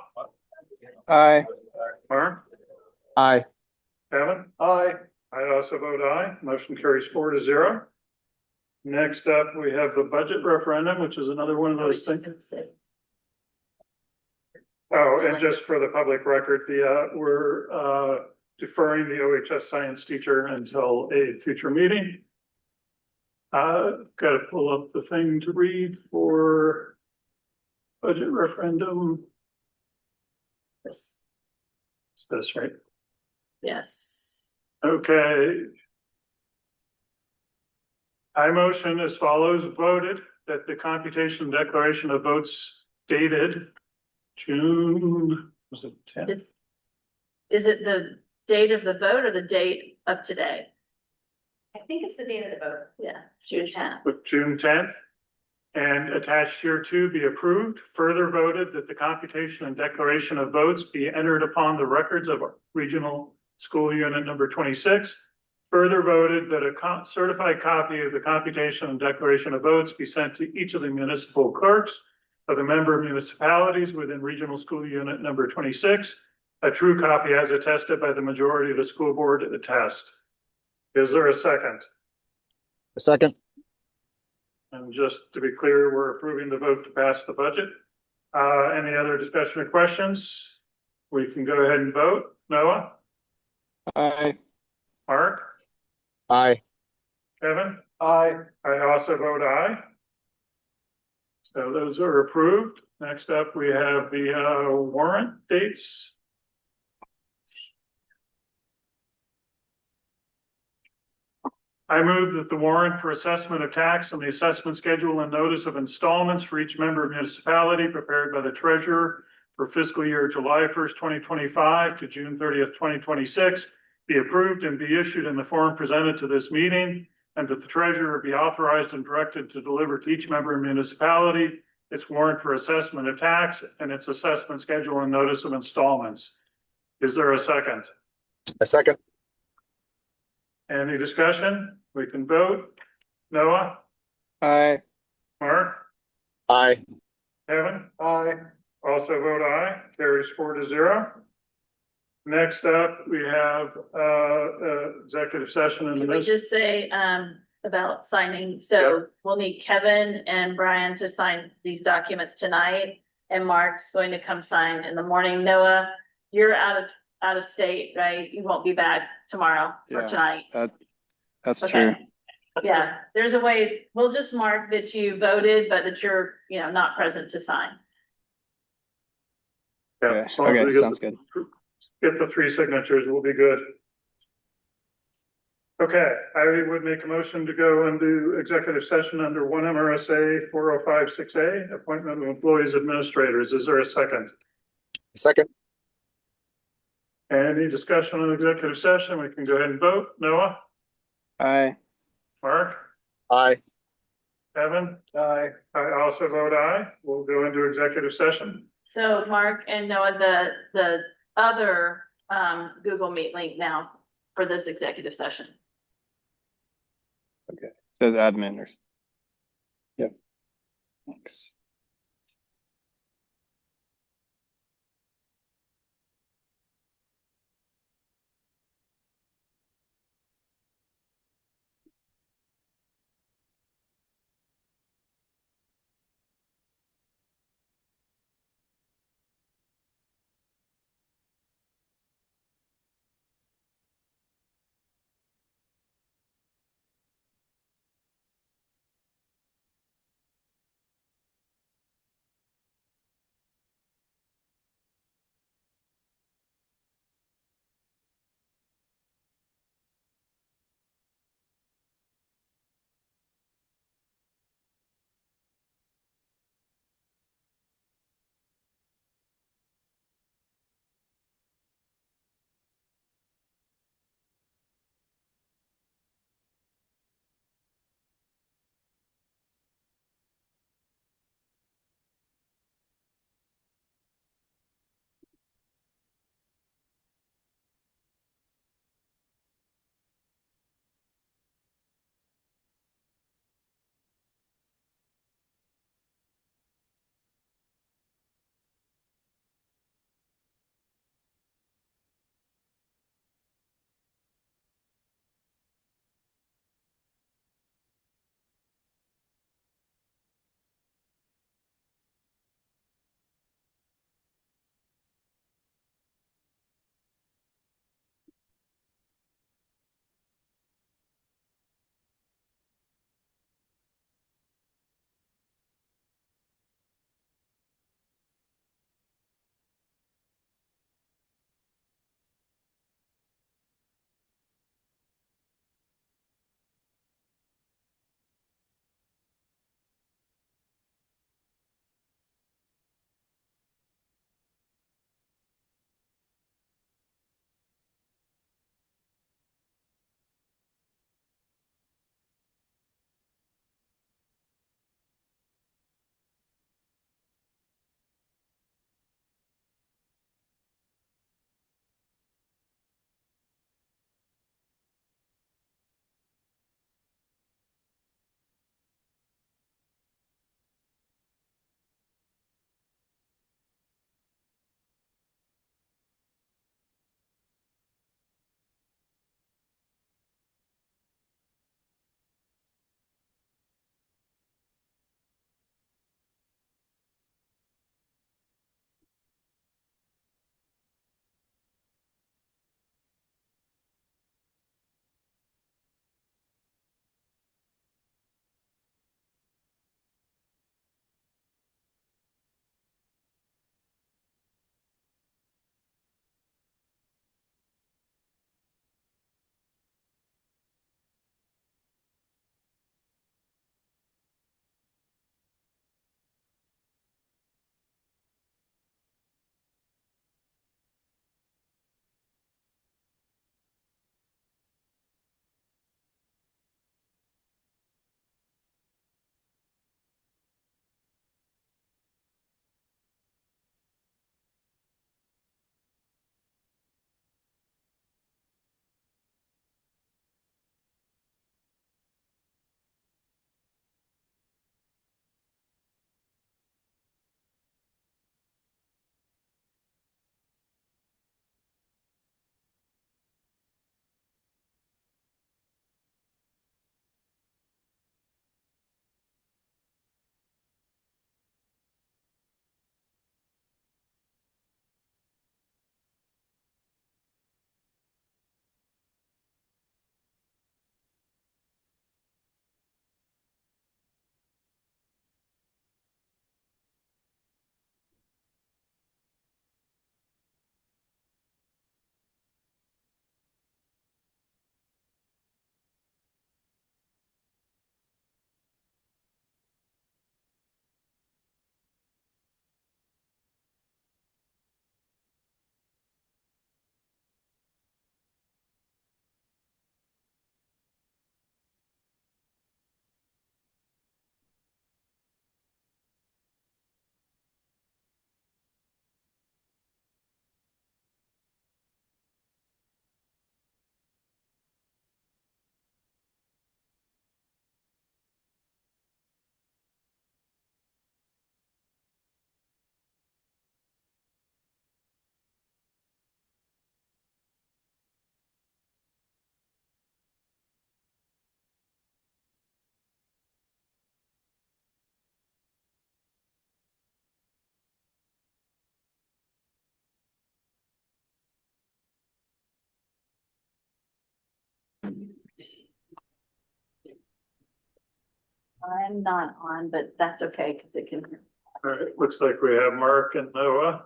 Aye. Mark? Aye. Kevin? Aye. I also vote aye. Motion carries 4-0. Next up, we have the budget referendum, which is another one of those things. Oh, and just for the public record, we're deferring the OHS science teacher until a future meeting. Got to pull up the thing to read for budget referendum. Yes. It's this, right? Yes. Okay. I motion as follows: voted that the computation declaration of votes dated June, was it 10th? Is it the date of the vote or the date of today? I think it's the date of the vote. Yeah, June 10th. With June 10th, and attached here to be approved. Further voted that the computation and declaration of votes be entered upon the records of regional school unit number 26. Further voted that a certified copy of the computation and declaration of votes be sent to each of the municipal clerks of the member municipalities within regional school unit number 26. A true copy as attested by the majority of the school board attest. Is there a second? A second. And just to be clear, we're approving the vote to pass the budget. Any other discussion or questions? We can go ahead and vote. Noah? Aye. Mark? Aye. Kevin? Aye. I also vote aye. So those are approved. Next up, we have the warrant dates. I move that the warrant for assessment of tax and the assessment schedule and notice of installments for each member municipality prepared by the treasurer for fiscal year July 1st, 2025 to June 30th, 2026 be approved and be issued in the form presented to this meeting, and that the treasurer be authorized and directed to deliver to each member municipality its warrant for assessment of tax and its assessment schedule and notice of installments. Is there a second? A second. Any discussion? We can vote. Noah? Aye. Mark? Aye. Kevin? Aye. Also vote aye. Carries 4-0. Next up, we have executive session in the Can we midst. just say, about signing? So we'll need Kevin and Brian to sign these documents tonight, and Mark's going to come sign in the morning. Noah, you're out of state, right? You won't be back tomorrow or Yeah. tonight. That's Okay. true. Yeah, there's a way, we'll just mark that you voted, but that you're, not present to sign. Yeah, Okay. as long as Okay. we get Sounds good. Get the 3 signatures, we'll be good. Okay, I would make a motion to go into executive session under 1 MRSA 4056A, appointment of employees administrators. Is there a second? A second. Any discussion on executive session? We can go ahead and vote. Noah? Aye. Mark? Aye. Kevin? Aye. I also vote aye. We'll go into executive session. So Mark and Noah, the other Google Meet link now for this executive session. Says admin or. Yep. Thanks. I'm not on, but that's okay, because it can. All right, looks like we have Mark and Noah.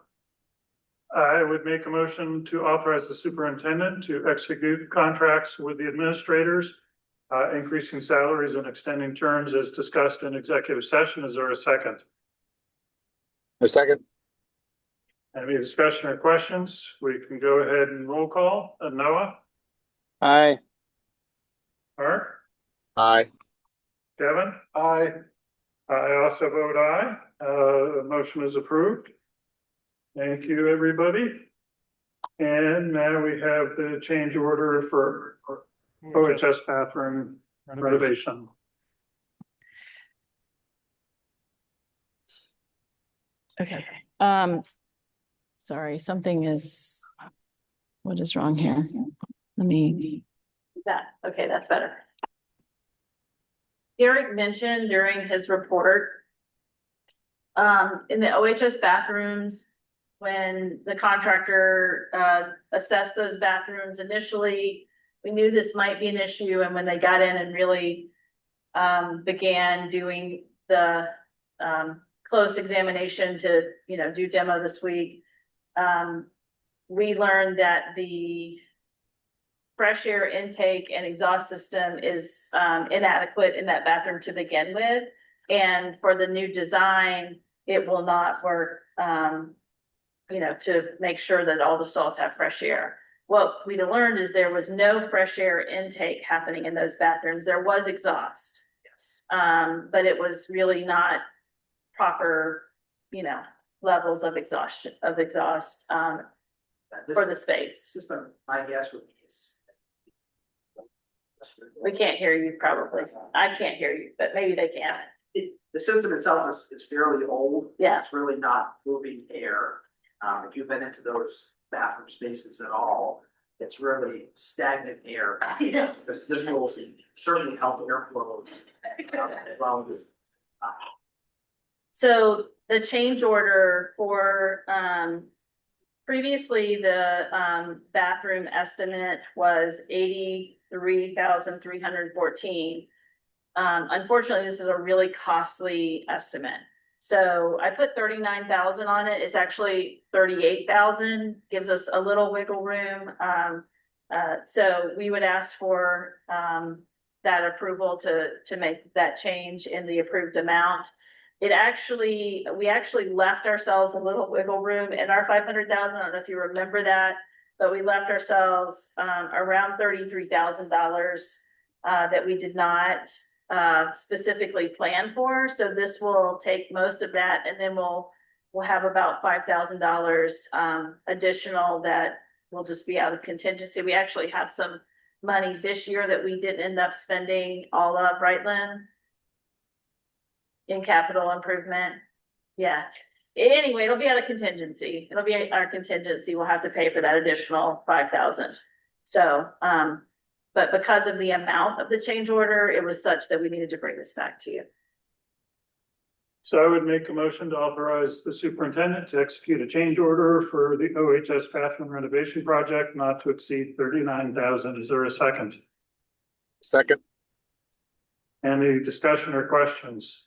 I would make a motion to authorize the superintendent to execute contracts with the administrators, increasing salaries and extending terms as discussed in executive session. Is there a second? A second. Any discussion or questions? We can go ahead and roll call. Noah, Aye. Mark, Aye. Kevin? Aye. I also vote aye. The motion is approved. Thank you, everybody. And now we have the change order for OHS bathroom renovation. Okay, sorry, what is wrong here? Okay, that's better. Derek mentioned during his report, in the OHS bathrooms, when the contractor, assessed those bathrooms initially, we knew this might be an issue, and when they got in and really, began doing the, closed examination to, do demo this week, we learned that the fresh air intake and exhaust system is inadequate in that bathroom to begin with. And for the new design, it will not work, to make sure that all the stalls have fresh air. What we learned is there was no fresh air intake happening in those bathrooms. There was exhaust. Yes. But it was really not proper, levels of exhaust, for the space. System, my guess would be is. We can't hear you probably. I can't hear you, but maybe they can. The system itself is fairly old. Yeah. It's really not moving air. If you've been into those bathroom spaces at all, it's really stagnant air. Yeah. This will certainly help airflow. As well as, So the change order for, previously the, bathroom estimate was 83,314. Unfortunately, this is a really costly estimate. So I put 39,000 on it. It's actually 38,000, gives us a little wiggle room. So we would ask for, that approval to make that change in the approved amount. We actually left ourselves a little wiggle room in our 500,000. I don't know if you remember that, but we left ourselves around $33,000 that we did not specifically plan for. So this will take most of that, and then we'll have about $5,000 additional that will just be out of contingency. We actually have some money this year that we didn't end up spending all of, right, Lynn? In capital improvement. Yeah. Anyway, it'll be out of contingency. It'll be our contingency. We'll have to pay for that additional 5,000. So, but because of the amount of the change order, it was such that we needed to bring this back to you. So I would make a motion to authorize the superintendent to execute a change order for the OHS bathroom renovation project not to exceed 39,000. Is there a second? Second. Any discussion or questions?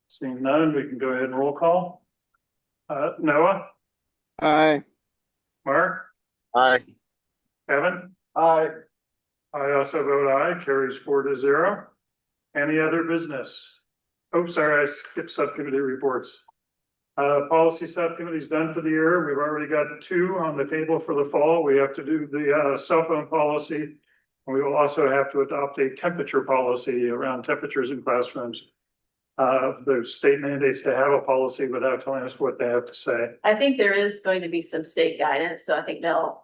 Seeing none, we can go ahead and roll call. Noah, Aye. Mark, Aye. Kevin? Aye. I also vote aye, carries 4-0. Any other business? Oh, sorry, I skipped subcommittee reports. Policy subcommittee's done for the year. We've already got 2 on the table for the fall. We have to do the cell phone policy. And we will also have to adopt a temperature policy around temperatures in classrooms. There's state mandates to have a policy without telling us what they have to say. I think there is going to be some state guidance, so I think they'll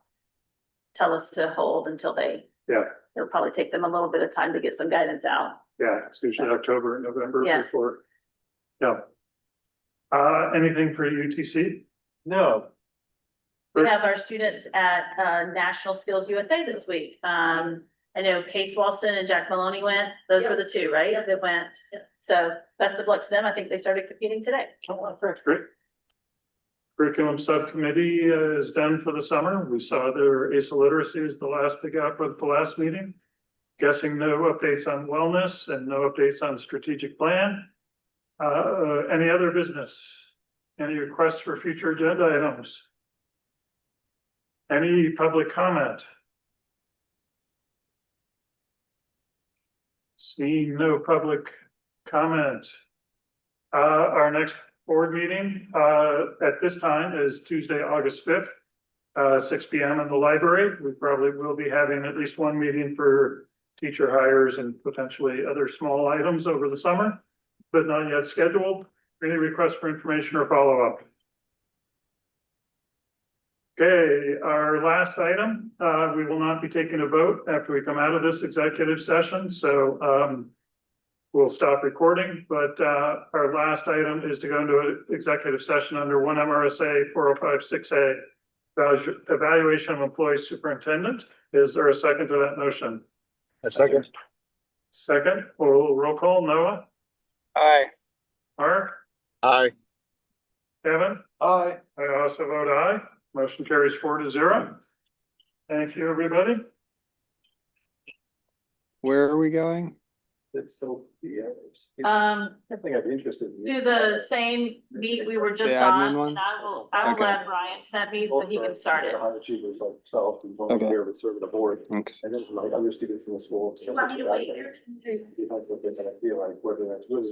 tell us to hold until it'll probably take them a little bit of time to get some guidance out. Yeah, it's usually October and November Yeah. before. Yeah. Anything for UTC? No. We have our students at National Skills USA this week. I know Case Walston and Jack Maloney went. Those were the 2, right? That went. So best of luck to them. I think they started competing today. Oh, great. Curriculum subcommittee is done for the summer. We saw their ACE literacy is the last big output at the last meeting. Guessing no updates on wellness and no updates on strategic plan. Any other business? Any requests for future agenda items? Any public comment? Seeing no public comment. Our next board meeting, at this time is Tuesday, August 5th, 6 p.m. in the library. We probably will be having at least one meeting for teacher hires and potentially other small items over the summer, but not yet scheduled. Any requests for information or follow-up? Okay, our last item, we will not be taking a vote after we come out of this executive session, so we'll stop recording, but our last item is to go into an executive session under 1 MRSA 4056A, evaluation of employee superintendent. Is there a second to that motion? A second. Second, roll call, Noah? Aye. Mark? Aye. Kevin? Aye. I also vote aye. Motion carries 4-0. Thank you, everybody. Where are we going? It's so, yeah. Um, I think I'd be interested. in- to the same meet we were just The admin on, one? and I will Okay. add Brian to that meet, but he can start it. The high achievers like self, and Okay. volunteer with serving the board, Thanks. and then like other students in the school. You want me to wait here? You have to look at that, I feel like whether that's really